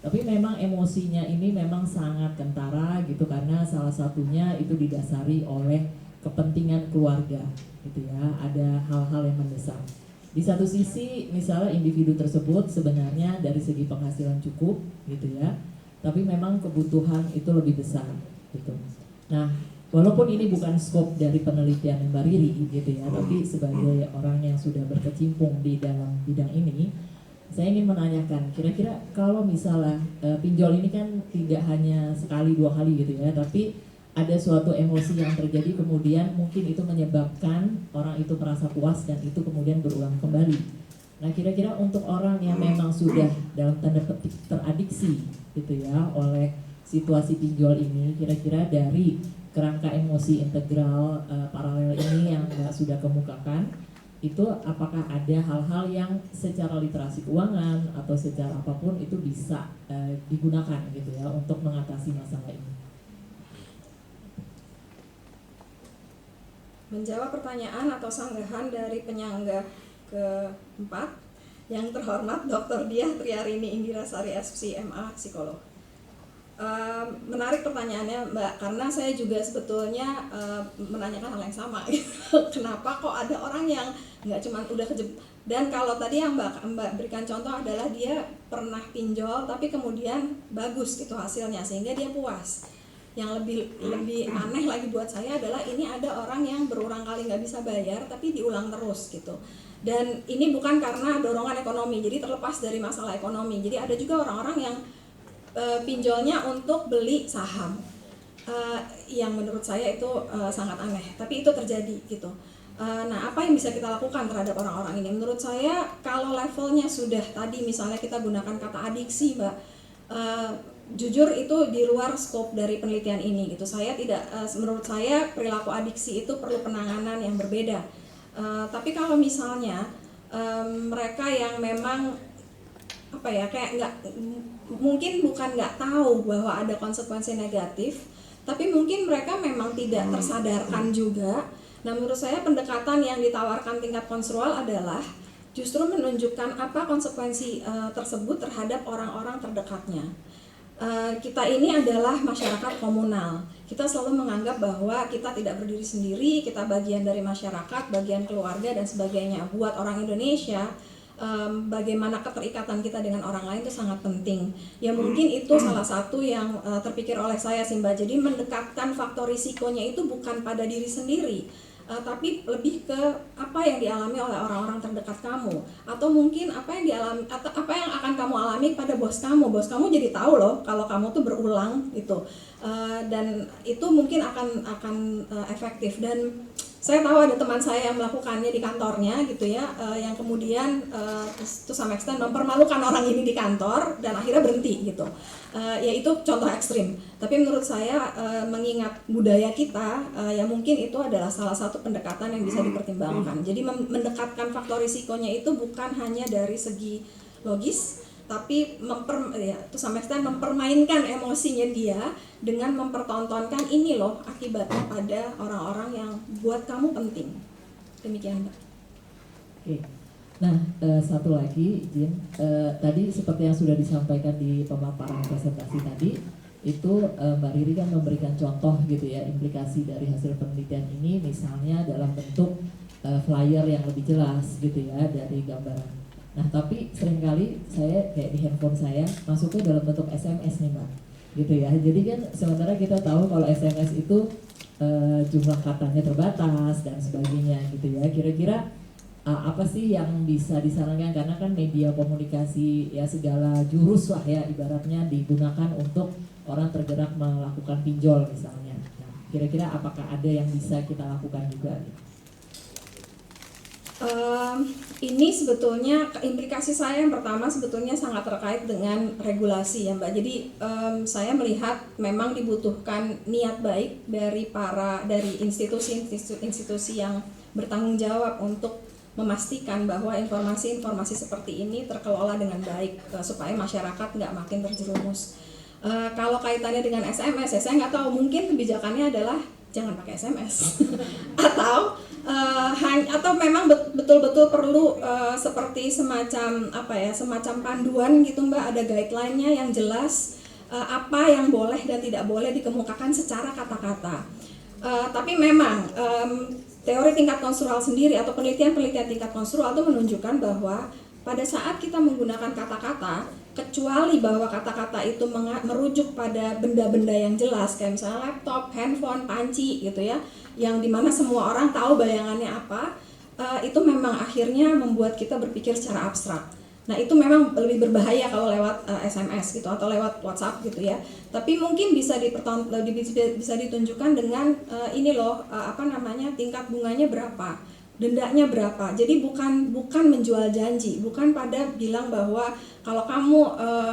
tapi memang emosinya ini memang sangat kentara gitu, karena salah satunya itu didasari oleh kepentingan keluarga gitu ya, ada hal-hal yang mendesak. Di satu sisi misalnya individu tersebut sebenarnya dari segi penghasilan cukup gitu ya, tapi memang kebutuhan itu lebih besar gitu. Nah, walaupun ini bukan skop dari penelitian Mbak Riri gitu ya, tapi sebagai orang yang sudah berkecimpung di dalam bidang ini, saya ingin menanyakan, kira-kira kalau misalnya pinjol ini kan tidak hanya sekali dua kali gitu ya, tapi ada suatu emosi yang terjadi kemudian mungkin itu menyebabkan orang itu merasa puas dan itu kemudian berulang kembali. Nah, kira-kira untuk orang yang memang sudah dalam tanda petik teradiksi gitu ya oleh situasi pinjol ini, kira-kira dari kerangka emosi integral paralel ini yang sudah kemukakan, itu apakah ada hal-hal yang secara literasi keuangan atau secara apapun itu bisa digunakan gitu ya untuk mengatasi masalah ini? Menjawab pertanyaan atau sanggahan dari penyanggah keempat yang terhormat Dr. Diah Priyarini Indirasari SPC MA, psikolog. Menarik pertanyaannya Mbak, karena saya juga sebetulnya menanyakan hal yang sama. Kenapa kok ada orang yang nggak cuma udah dan kalau tadi yang Mbak berikan contoh adalah dia pernah pinjol tapi kemudian bagus gitu hasilnya sehingga dia puas. Yang lebih aneh lagi buat saya adalah ini ada orang yang berulang kali nggak bisa bayar tapi diulang terus gitu. Dan ini bukan karena dorongan ekonomi, jadi terlepas dari masalah ekonomi. Jadi ada juga orang-orang yang pinjolnya untuk beli saham, yang menurut saya itu sangat aneh, tapi itu terjadi gitu. Nah, apa yang bisa kita lakukan terhadap orang-orang ini? Menurut saya kalau levelnya sudah tadi misalnya kita gunakan kata adiksi, Mbak, jujur itu di luar skop dari penelitian ini gitu. Saya tidak, menurut saya perilaku adiksi itu perlu penanganan yang berbeda. Tapi kalau misalnya mereka yang memang kayak mungkin bukan nggak tahu bahwa ada konsekuensi negatif, tapi mungkin mereka memang tidak tersadarkan juga Nah, menurut saya pendekatan yang ditawarkan tingkat konstrual adalah justru menunjukkan apa konsekuensi tersebut terhadap orang-orang terdekatnya. Kita ini adalah masyarakat komunal. Kita selalu menganggap bahwa kita tidak berdiri sendiri, kita bagian dari masyarakat, bagian keluarga dan sebagainya. Buat orang Indonesia, bagaimana keterikatan kita dengan orang lain itu sangat penting. Ya mungkin itu salah satu yang terpikir oleh saya sih Mbak. Jadi mendekatkan faktor risikonya itu bukan pada diri sendiri, tapi lebih ke apa yang dialami oleh orang-orang terdekat kamu, atau mungkin apa yang dialami atau apa yang akan kamu alami pada bos kamu jadi tahu loh kalau kamu tuh berulang gitu. Dan itu mungkin akan efektif. Dan saya tahu ada teman saya yang melakukannya di kantornya gitu ya, yang kemudian to some extent mempermalukan orang ini di kantor dan akhirnya berhenti gitu. Ya itu contoh ekstrim. Tapi menurut saya mengingat budaya kita, ya mungkin itu adalah salah satu pendekatan yang bisa dipertimbangkan. Jadi mendekatkan faktor risikonya itu bukan hanya dari segi logis, tapi to some extent mempermainkan emosinya dia dengan mempertontonkan ini loh akibatnya pada orang-orang yang buat kamu penting. Demikian Mbak. Oke. Nah, satu lagi, Jin, tadi seperti yang sudah disampaikan di pemaparan presentasi tadi, itu Mbak Riri kan memberikan contoh gitu ya, implikasi dari hasil penelitian ini, misalnya dalam bentuk flyer yang lebih jelas gitu ya dari gambaran. Nah, tapi seringkali saya kayak di handphone saya masuknya dalam bentuk SMS nih Mbak, gitu ya. Jadi kan sementara kita tahu kalau SMS itu jumlah katanya terbatas dan sebagainya gitu ya. Kira-kira apa sih yang bisa disarankan, karena kan media komunikasi ya segala jurus lah ya ibaratnya digunakan untuk orang tergerak melakukan pinjol misalnya. Nah, kira-kira apakah ada yang bisa kita lakukan juga gitu? Ini sebetulnya implikasi saya yang pertama sebetulnya sangat terkait dengan regulasi ya Mbak. Jadi saya melihat memang dibutuhkan niat baik dari institusi-institusi yang bertanggung jawab untuk memastikan bahwa informasi-informasi seperti ini terkelola dengan baik supaya masyarakat nggak makin terjerumus. Kalau kaitannya dengan SMS ya saya nggak tahu, mungkin kebijakannya adalah jangan pakai SMS atau memang betul-betul perlu seperti semacam panduan gitu Mbak, ada guideline-nya yang jelas apa yang boleh dan tidak boleh dikemukakan secara kata-kata. Tapi memang teori tingkat konstrual sendiri atau penelitian-penelitian tingkat konstrual itu menunjukkan bahwa pada saat kita menggunakan kata-kata, kecuali bahwa kata-kata itu merujuk pada benda-benda yang jelas kayak misalnya laptop, handphone, panci gitu ya, yang dimana semua orang tahu bayangannya apa, itu memang akhirnya membuat kita berpikir secara abstrak. Nah itu memang lebih berbahaya kalau lewat SMS gitu atau lewat WhatsApp gitu ya. Tapi mungkin bisa ditunjukkan dengan ini loh tingkat bunganya berapa, dendanya berapa. Jadi bukan menjual janji, bukan pada bilang bahwa kalau kamu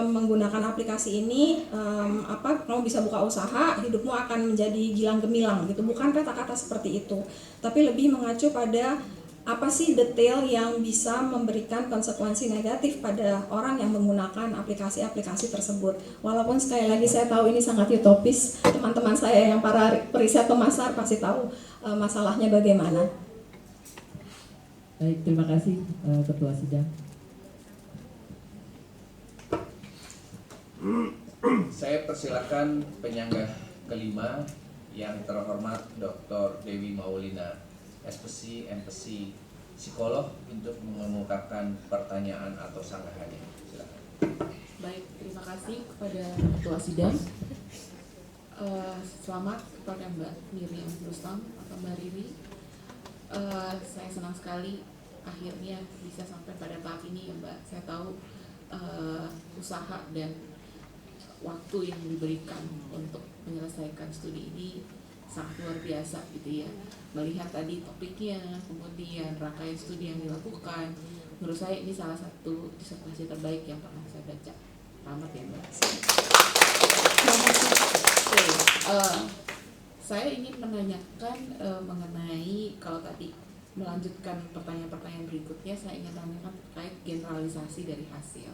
menggunakan aplikasi ini kamu bisa buka usaha, hidupmu akan menjadi gilang gemilang gitu. Bukan kata-kata seperti itu, tapi lebih mengacu pada apa sih detail yang bisa memberikan konsekuensi negatif pada orang yang menggunakan aplikasi-aplikasi tersebut. Walaupun sekali lagi saya tahu ini sangat utopis, teman-teman saya yang para periset pemasar pasti tahu masalahnya bagaimana. Baik, terima kasih Ketua Sidang. Saya persilakan penyanggah kelima yang terhormat Dr. Dewi Maulina, SPC, MPC, psikolog, untuk mengemukakan pertanyaan atau sanggahannya. Silakan. Baik, terima kasih kepada Ketua Sidang. Selamat kepada Mbak Miriam Rustam atau Mbak Riri. Saya senang sekali akhirnya bisa sampai pada tahap ini ya Mbak. Saya tahu usaha dan waktu yang diberikan untuk menyelesaikan studi ini sangat luar biasa gitu ya. Melihat tadi topiknya, kemudian rangkaian studi yang dilakukan, menurut saya ini salah satu disertasi terbaik yang pernah saya baca. Selamat ya Mbak. Saya ingin menanyakan mengenai, kalau tadi melanjutkan pertanyaan-pertanyaan berikutnya, saya ingin menanyakan terkait generalisasi dari hasil.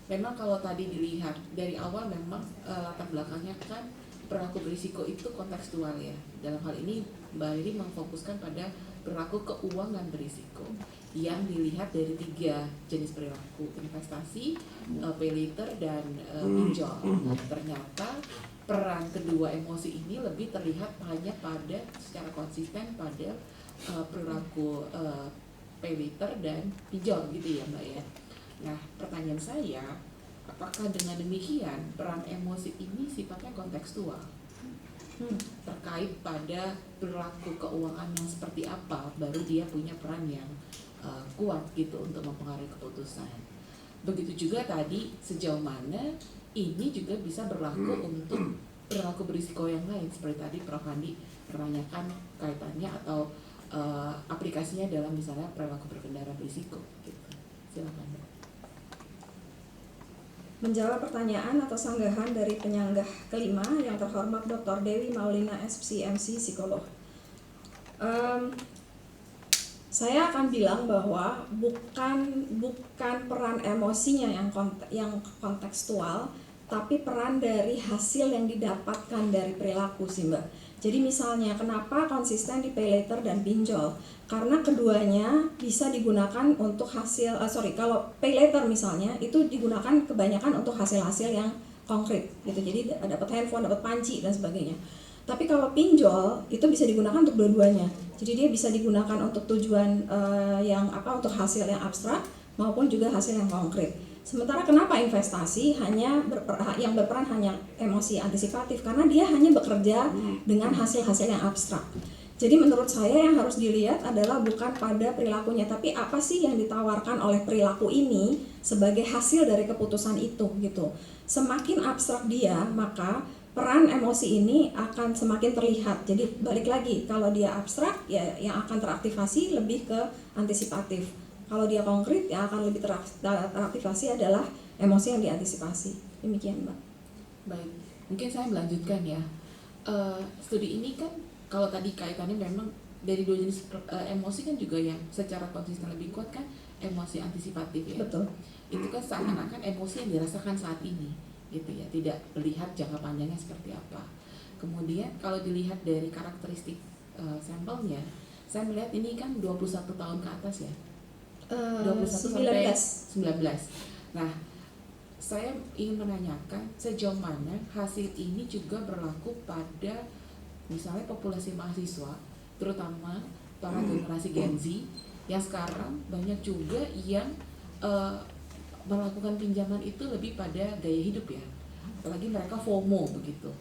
Memang kalau tadi dilihat dari awal memang latar belakangnya kan perilaku berisiko itu kontekstual ya. Dalam hal ini Mbak Riri memfokuskan pada perilaku keuangan berisiko yang dilihat dari 3 jenis perilaku: investasi, pay later, dan pinjol. Ternyata peran kedua emosi ini lebih terlihat hanya pada secara konsisten pada perilaku pay later dan pinjol gitu ya Mbak ya. Nah, pertanyaan saya, apakah dengan demikian peran emosi ini sifatnya kontekstual? Terkait pada perilaku keuangan yang seperti apa baru dia punya peran yang kuat gitu untuk mempengaruhi keputusan. Begitu juga tadi, sejauh mana ini juga bisa berlaku untuk perilaku berisiko yang lain, seperti tadi Prof. Andi menanyakan kaitannya atau aplikasinya dalam misalnya perilaku berkendara berisiko gitu. Silakan Mbak. Menjawab pertanyaan atau sanggahan dari penyanggah kelima yang terhormat Dr. Dewi Maulina SPMC, psikolog. Saya akan bilang bahwa bukan peran emosinya yang kontekstual, tapi peran dari hasil yang didapatkan dari perilaku sih Mbak. Jadi misalnya kenapa konsisten di pay later dan pinjol? Karena keduanya bisa digunakan untuk kalau pay later misalnya itu digunakan kebanyakan untuk hasil-hasil yang konkret gitu. Jadi dapat handphone, dapat panci dan sebagainya. Tapi kalau pinjol itu bisa digunakan untuk dua-duanya. Jadi dia bisa digunakan untuk tujuan untuk hasil yang abstrak maupun juga hasil yang konkret. Sementara kenapa investasi yang berperan hanya emosi antisipatif? Karena dia hanya bekerja dengan hasil-hasil yang abstrak. Jadi menurut saya yang harus dilihat adalah bukan pada perilakunya, tapi apa sih yang ditawarkan oleh perilaku ini sebagai hasil dari keputusan itu gitu. Semakin abstrak dia, maka peran emosi ini akan semakin terlihat. Jadi balik lagi, kalau dia abstrak ya yang akan teraktivasi lebih ke antisipatif. Kalau dia konkret yang akan lebih teraktivasi adalah emosi yang diantisipasi. Demikian Mbak. Baik, mungkin saya melanjutkan ya. Studi ini kan kalau tadi kaitannya memang dari 2 jenis emosi kan juga yang secara konsisten lebih kuat kan emosi antisipatif ya. Betul. Itu kan seakan-akan emosi yang dirasakan saat ini gitu ya, tidak melihat jangka panjangnya seperti apa. Kemudian kalau dilihat dari karakteristik sampelnya, saya melihat ini kan 21 tahun ke atas ya. 21 sampai 19. Nah, saya ingin menanyakan sejauh mana hasil ini juga berlaku pada misalnya populasi mahasiswa, terutama para generasi Gen Z yang sekarang banyak juga yang melakukan pinjaman itu lebih pada gaya hidup ya, apalagi mereka FOMO begitu.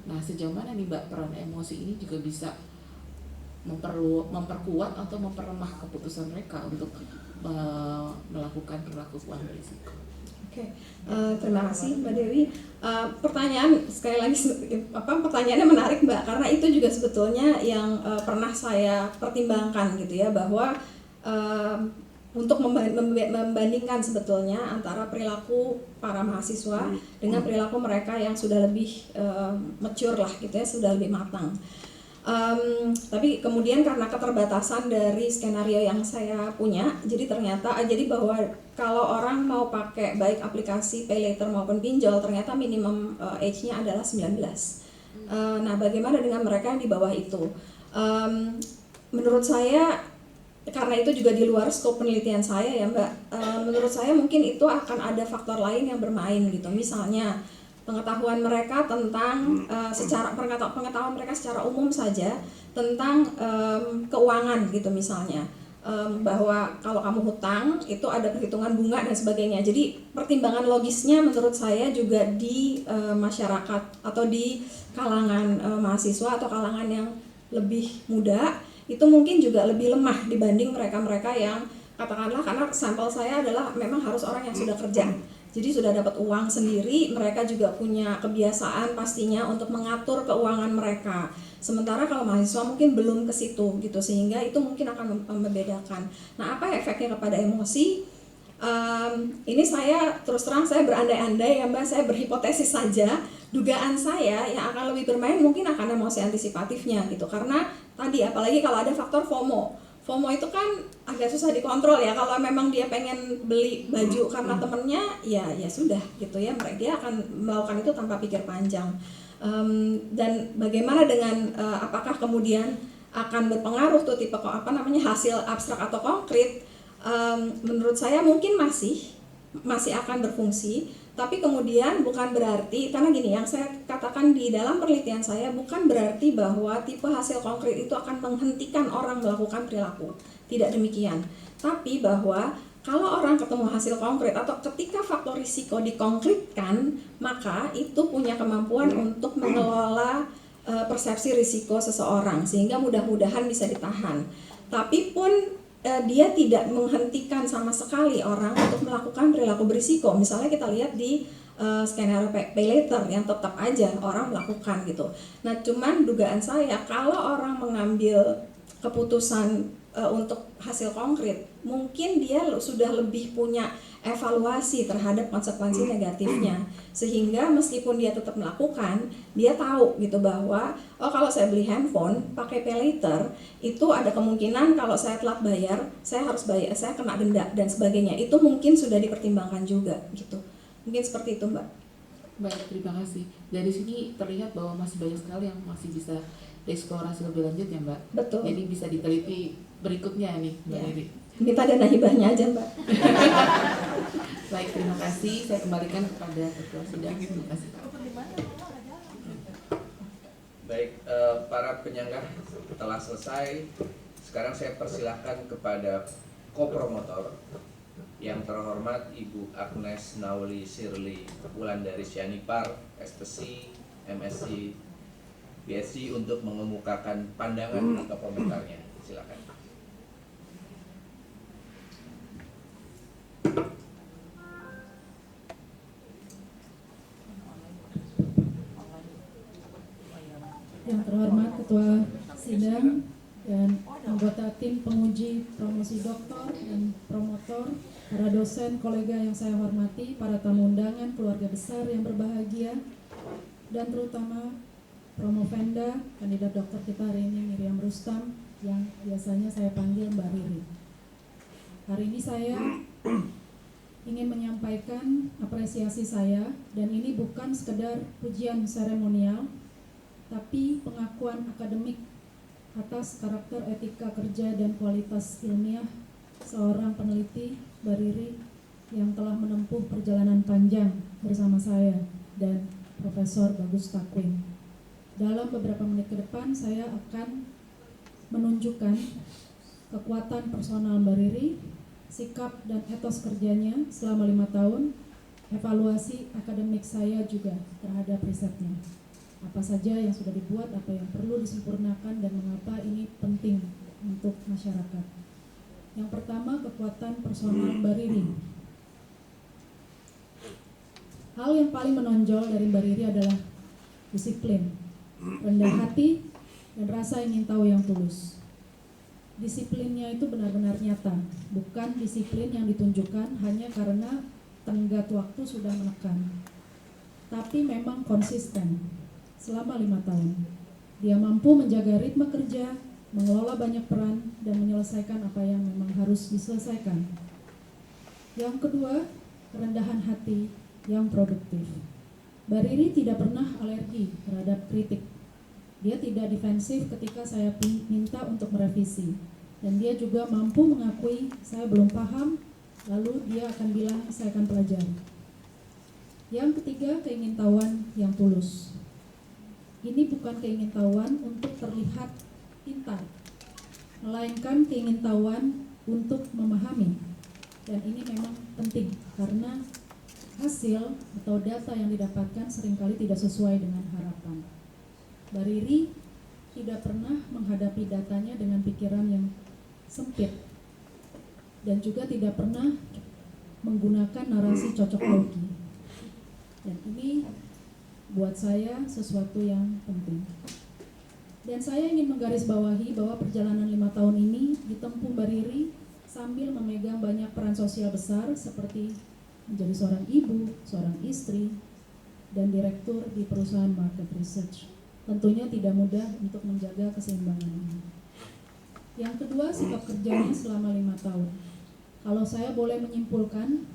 Nah, sejauh mana nih Mbak peran emosi ini juga bisa memperkuat atau memperlemah keputusan mereka untuk melakukan perilaku keuangan berisiko? Oke, terima kasih Mbak Dewi. Pertanyaan sekali lagi, pertanyaannya menarik Mbak, karena itu juga sebetulnya yang pernah saya pertimbangkan gitu ya, bahwa untuk membandingkan sebetulnya antara perilaku para mahasiswa dengan perilaku mereka yang sudah lebih mature lah gitu ya, sudah lebih matang. Tapi kemudian karena keterbatasan dari skenario yang saya punya, jadi bahwa kalau orang mau pakai baik aplikasi pay later maupun pinjol, ternyata minimum age-nya adalah 19. Nah, bagaimana dengan mereka yang di bawah itu? Menurut saya, karena itu juga di luar skop penelitian saya ya Mbak, menurut saya mungkin itu akan ada faktor lain yang bermain gitu. Misalnya pengetahuan mereka tentang pengetahuan mereka secara umum saja tentang keuangan gitu misalnya, bahwa kalau kamu hutang itu ada perhitungan bunga dan sebagainya. Jadi pertimbangan logisnya menurut saya juga di masyarakat atau di kalangan mahasiswa atau kalangan yang lebih muda itu mungkin juga lebih lemah dibanding mereka-mereka yang katakanlah, karena sampel saya adalah memang harus orang yang sudah kerja. Jadi sudah dapat uang sendiri, mereka juga punya kebiasaan pastinya untuk mengatur keuangan mereka. Sementara kalau mahasiswa mungkin belum ke situ gitu, sehingga itu mungkin akan membedakan. Nah, apa efeknya kepada emosi? Ini saya terus terang saya berandai-andai ya Mbak, saya berhipotesis saja. Dugaan saya yang akan lebih bermain mungkin akan emosi antisipatifnya gitu, karena tadi apalagi kalau ada faktor FOMO. FOMO itu kan agak susah dikontrol ya. Kalau memang dia pengen beli baju karena temennya, ya sudah gitu ya, dia akan melakukan itu tanpa pikir panjang. Dan bagaimana dengan apakah kemudian akan berpengaruh tuh tipe hasil abstrak atau konkret, menurut saya mungkin masih akan berfungsi, tapi kemudian bukan berarti, karena gini, yang saya katakan di dalam penelitian saya bukan berarti bahwa tipe hasil konkret itu akan menghentikan orang melakukan perilaku, tidak demikian, tapi bahwa kalau orang ketemu hasil konkret atau ketika faktor risiko dikonkretkan, maka itu punya kemampuan untuk mengelola persepsi risiko seseorang sehingga mudah-mudahan bisa ditahan. Tapi pun dia tidak menghentikan sama sekali orang untuk melakukan perilaku berisiko. Misalnya kita lihat di skenario pay later yang tetap aja orang melakukan gitu. Nah, cuman dugaan saya kalau orang mengambil keputusan untuk hasil konkret, mungkin dia sudah lebih punya evaluasi terhadap konsekuensi negatifnya, sehingga meskipun dia tetap melakukan, dia tahu gitu bahwa kalau saya beli handphone pakai pay later itu ada kemungkinan kalau saya telat bayar, saya harus bayar, saya kena denda dan sebagainya. Itu mungkin sudah dipertimbangkan juga gitu. Mungkin seperti itu, Mbak. Baik, terima kasih. Dari sini terlihat bahwa masih banyak sekali yang masih bisa dieksplorasi lebih lanjut ya, Mbak. Betul. Jadi bisa diteliti berikutnya nih, Mbak Riri. Minta dana hibahnya aja, Mbak. Baik, terima kasih. Saya kembalikan kepada ketua sidang. Terima kasih. Baik, para penyanggah telah selesai. Sekarang saya persilahkan kepada kopromotor yang terhormat Ibu Agnes Nauli Sirli Wulandari Syanipar, SPSI, MSc, BSc untuk mengemukakan pandangan atau komentarnya. Silakan. Yang terhormat Ketua Sidang dan anggota tim penguji promosi doktor dan promotor, para dosen, kolega yang saya hormati, para tamu undangan, keluarga besar yang berbahagia, dan terutama promovenda kandidat dokter kita hari ini Miriam Rustam yang biasanya saya panggil Mbak Riri. Hari ini saya ingin menyampaikan apresiasi saya, dan ini bukan sekedar pujian seremonial, tapi pengakuan akademik atas karakter etika kerja dan kualitas ilmiah seorang peneliti Mbak Riri yang telah menempuh perjalanan panjang bersama saya dan Profesor Bagus Takwim. Dalam beberapa menit ke depan saya akan menunjukkan kekuatan personal Mbak Riri, sikap dan etos kerjanya selama 5 tahun, evaluasi akademik saya juga terhadap risetnya. Apa saja yang sudah dibuat, apa yang perlu disempurnakan, dan mengapa ini penting untuk masyarakat. Yang pertama, kekuatan personal Mbak Riri. Hal yang paling menonjol dari Mbak Riri adalah disiplin, rendah hati, dan rasa ingin tahu yang tulus. Disiplinnya itu benar-benar nyata, bukan disiplin yang ditunjukkan hanya karena tenggat waktu sudah menekan, tapi memang konsisten. Selama 5 tahun, dia mampu menjaga ritme kerja, mengelola banyak peran, dan menyelesaikan apa yang memang harus diselesaikan. Yang kedua, kerendahan hati yang produktif. Mbak Riri tidak pernah alergi terhadap kritik. Dia tidak defensif ketika saya minta untuk merevisi. Dan dia juga mampu mengakui saya belum paham, lalu dia akan bilang saya akan pelajari. Yang ketiga, keingintahuan yang tulus. Ini bukan keingintahuan untuk terlihat pintar, melainkan keingintahuan untuk memahami. Dan ini memang penting karena hasil atau data yang didapatkan seringkali tidak sesuai dengan harapan. Mbak Riri tidak pernah menghadapi datanya dengan pikiran yang sempit dan juga tidak pernah menggunakan narasi cocok logi. Dan ini buat saya sesuatu yang penting. Dan saya ingin menggarisbawahi bahwa perjalanan 5 tahun ini ditempuh Mbak Riri sambil memegang banyak peran sosial besar seperti menjadi seorang ibu, seorang istri, dan direktur di perusahaan market research. Tentunya tidak mudah untuk menjaga keseimbangan ini. Yang kedua, sikap kerjanya selama 5 tahun. Kalau saya boleh menyimpulkan,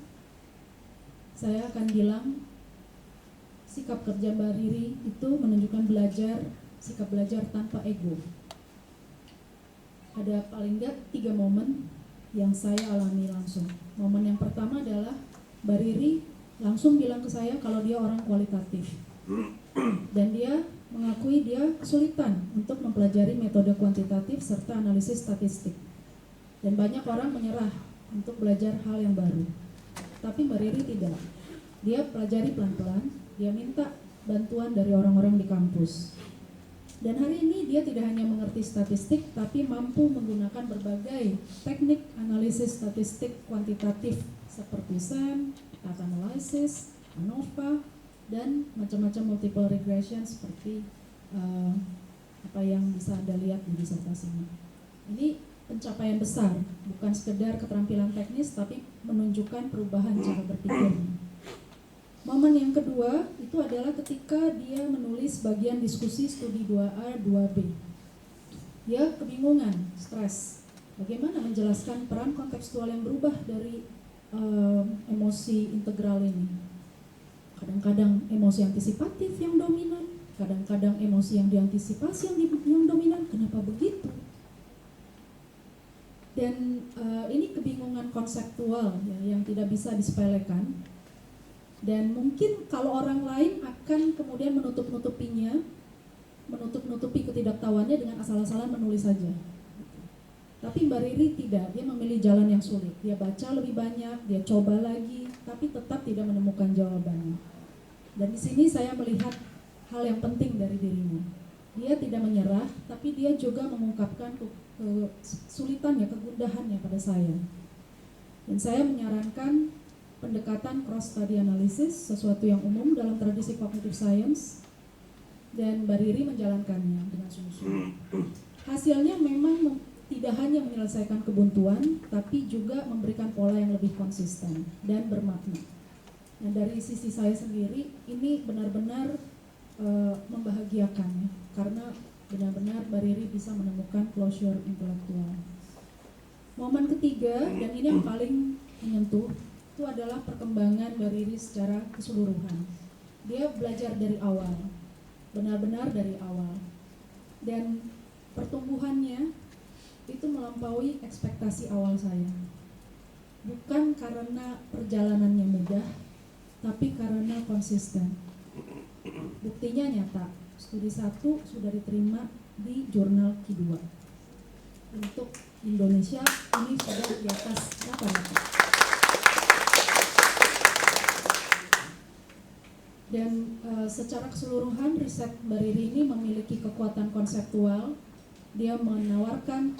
saya akan bilang sikap kerja Mbak Riri itu menunjukkan sikap belajar tanpa ego. ada paling nggak 3 momen yang saya alami langsung. Momen yang pertama adalah Mbak Riri langsung bilang ke saya kalau dia orang kualitatif. Dan dia mengakui dia kesulitan untuk mempelajari metode kuantitatif serta analisis statistik. Dan banyak orang menyerah untuk belajar hal yang baru. Tapi Mbak Riri tidak. Dia pelajari pelan-pelan, dia minta bantuan dari orang-orang di kampus. Dan hari ini dia tidak hanya mengerti statistik, tapi mampu menggunakan berbagai teknik analisis statistik kuantitatif seperti SEM, data analysis, ANOVA, dan macam-macam multiple regression seperti apa yang bisa Anda lihat di disertasinya. Ini pencapaian besar, bukan sekedar keterampilan teknis, tapi menunjukkan perubahan cara berpikirnya. Momen yang kedua itu adalah ketika dia menulis bagian diskusi studi 2A, 2B. Dia kebingungan, stres. Bagaimana menjelaskan peran kontekstual yang berubah dari emosi integral ini. Kadang-kadang emosi antisipatif yang dominan, kadang-kadang emosi yang diantisipasi yang dominan. Kenapa begitu? Dan ini kebingungan konseptual ya, yang tidak bisa disepelekan. Dan mungkin kalau orang lain akan kemudian menutupi ketidaktahuannya dengan asal-asalan menulis saja. Tapi Mbak Riri tidak, dia memilih jalan yang sulit. Dia baca lebih banyak, dia coba lagi, tapi tetap tidak menemukan jawabannya. Dan di sini saya melihat hal yang penting dari dirinya. Dia tidak menyerah, tapi dia juga mengungkapkan kesulitannya, kegundahannya pada saya. Dan saya menyarankan pendekatan cross study analysis, sesuatu yang umum dalam tradisi cognitive science, dan Mbak Riri menjalankannya dengan sungguh-sungguh. Hasilnya memang tidak hanya menyelesaikan kebuntuan, tapi juga memberikan pola yang lebih konsisten dan bermakna. Nah, dari sisi saya sendiri, ini benar-benar membahagiakan ya, karena benar-benar Mbak Riri bisa menemukan closure intelektual. Momen ketiga, dan ini yang paling menyentuh, itu adalah perkembangan Mbak Riri secara keseluruhan. Dia belajar dari awal, benar-benar dari awal. Dan pertumbuhannya itu melampaui ekspektasi awal saya. Bukan karena perjalanannya mudah, tapi karena konsisten. Buktinya nyata, studi 1 sudah diterima di jurnal Q2. Untuk Indonesia ini sudah di atas rata-rata. Dan secara keseluruhan riset Mbak Riri ini memiliki kekuatan konseptual. Dia menawarkan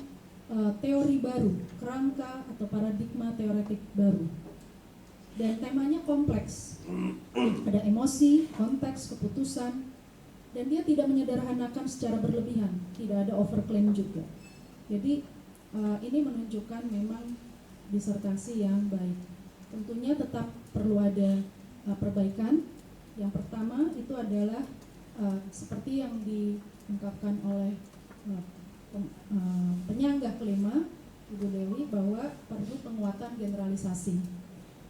teori baru, kerangka atau paradigma teoretik baru. Dan temanya kompleks. Ada emosi, konteks, keputusan, dan dia tidak menyederhanakan secara berlebihan, tidak ada overclaim juga. Jadi ini menunjukkan memang disertasi yang baik. Tentunya tetap perlu ada perbaikan. Yang pertama itu adalah seperti yang diungkapkan oleh penyanggah kelima, Ibu Dewi, bahwa perlu penguatan generalisasi.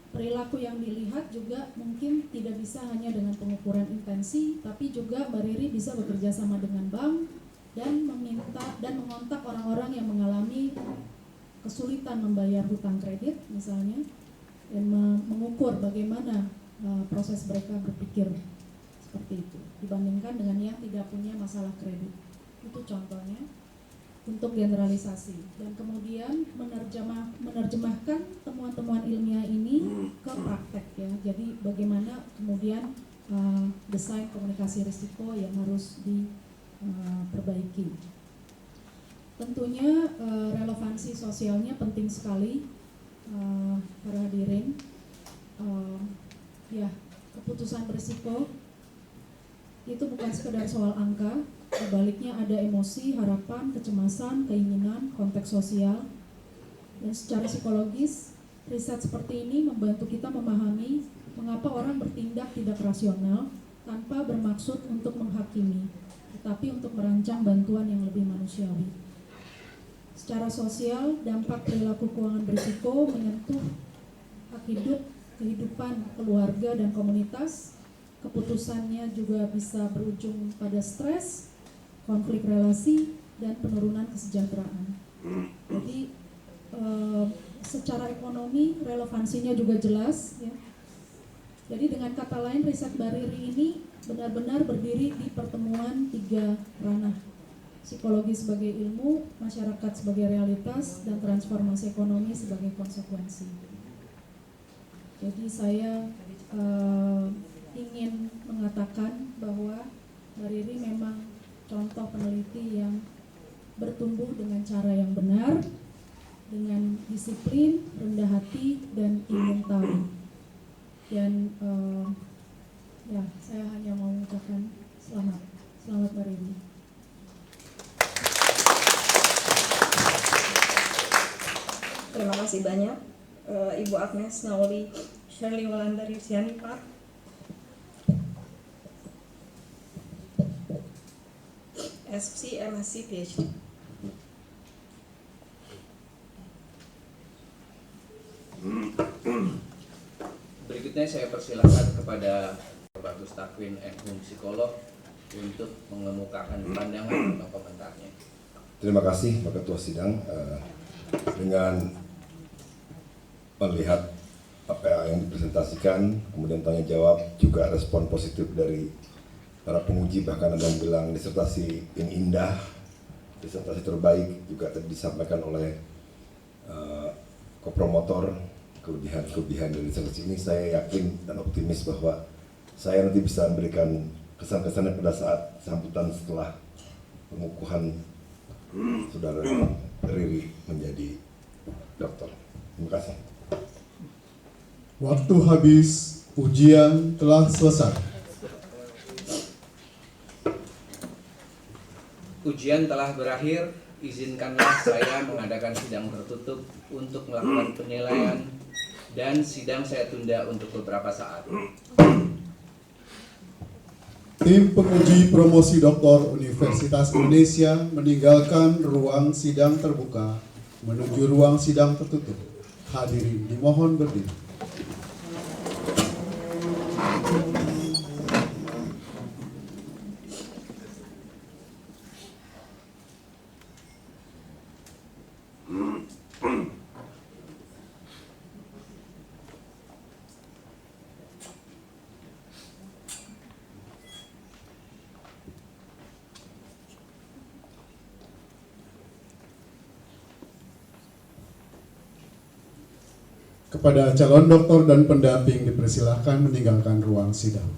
Perilaku yang dilihat juga mungkin tidak bisa hanya dengan pengukuran intensi, tapi juga Mbak Riri bisa bekerja sama dengan bank dan meminta dan mengontak orang-orang yang mengalami kesulitan membayar hutang kredit misalnya, dan mengukur bagaimana proses mereka berpikir seperti itu dibandingkan dengan yang tidak punya masalah kredit. Itu contohnya untuk generalisasi, dan kemudian menerjemahkan temuan-temuan ilmiah ini ke praktek ya. Jadi bagaimana kemudian desain komunikasi risiko yang harus diperbaiki. Tentunya relevansi sosialnya penting sekali, para hadirin. Ya, keputusan berisiko itu bukan sekedar soal angka. Sebaliknya ada emosi, harapan, kecemasan, keinginan, konteks sosial. Dan secara psikologis, riset seperti ini membantu kita memahami mengapa orang bertindak tidak rasional tanpa bermaksud untuk menghakimi, tetapi untuk merancang bantuan yang lebih manusiawi. Secara sosial, dampak perilaku keuangan berisiko menyentuh hak hidup, kehidupan keluarga dan komunitas. Keputusannya juga bisa berujung pada stres, konflik relasi, dan penurunan kesejahteraan. Jadi secara ekonomi relevansinya juga jelas ya. Jadi dengan kata lain riset Bariri ini benar-benar berdiri di pertemuan 3 ranah: psikologi sebagai ilmu, masyarakat sebagai realitas, dan transformasi ekonomi sebagai konsekuensi. Jadi saya ingin mengatakan bahwa Bariri memang contoh peneliti yang bertumbuh dengan cara yang benar, dengan disiplin, rendah hati, dan ingin tahu. Dan ya, saya hanya mau mengucapkan selamat Bariri. Terima kasih banyak Ibu Agnes Nauli Shirley Wulandari Sianipar. SC, MSc, PhD. Berikutnya saya persilakan kepada Bapak Gustakwin Enghum, psikolog, untuk mengemukakan pandangan atau komentarnya. Terima kasih Pak Ketua Sidang. Dengan melihat apa yang dipresentasikan, kemudian tanya jawab, juga respon positif dari para penguji, bahkan ada yang bilang disertasi ini indah, disertasi terbaik, juga tadi disampaikan oleh kopromotor kelebihan dari disertasi ini. Saya yakin dan optimis bahwa saya nanti bisa memberikan kesan-kesannya pada saat sambutan setelah pengukuhan Saudara Riri menjadi dokter. Terima kasih. Waktu habis, ujian telah selesai. Ujian telah berakhir, izinkanlah saya mengadakan sidang tertutup untuk melakukan penilaian, dan sidang saya tunda untuk beberapa saat. Tim penguji promosi doktor Universitas Indonesia meninggalkan ruang sidang terbuka menuju ruang sidang tertutup. Hadirin dimohon berdiri. Kepada calon doktor dan pendamping dipersilahkan meninggalkan ruang sidang.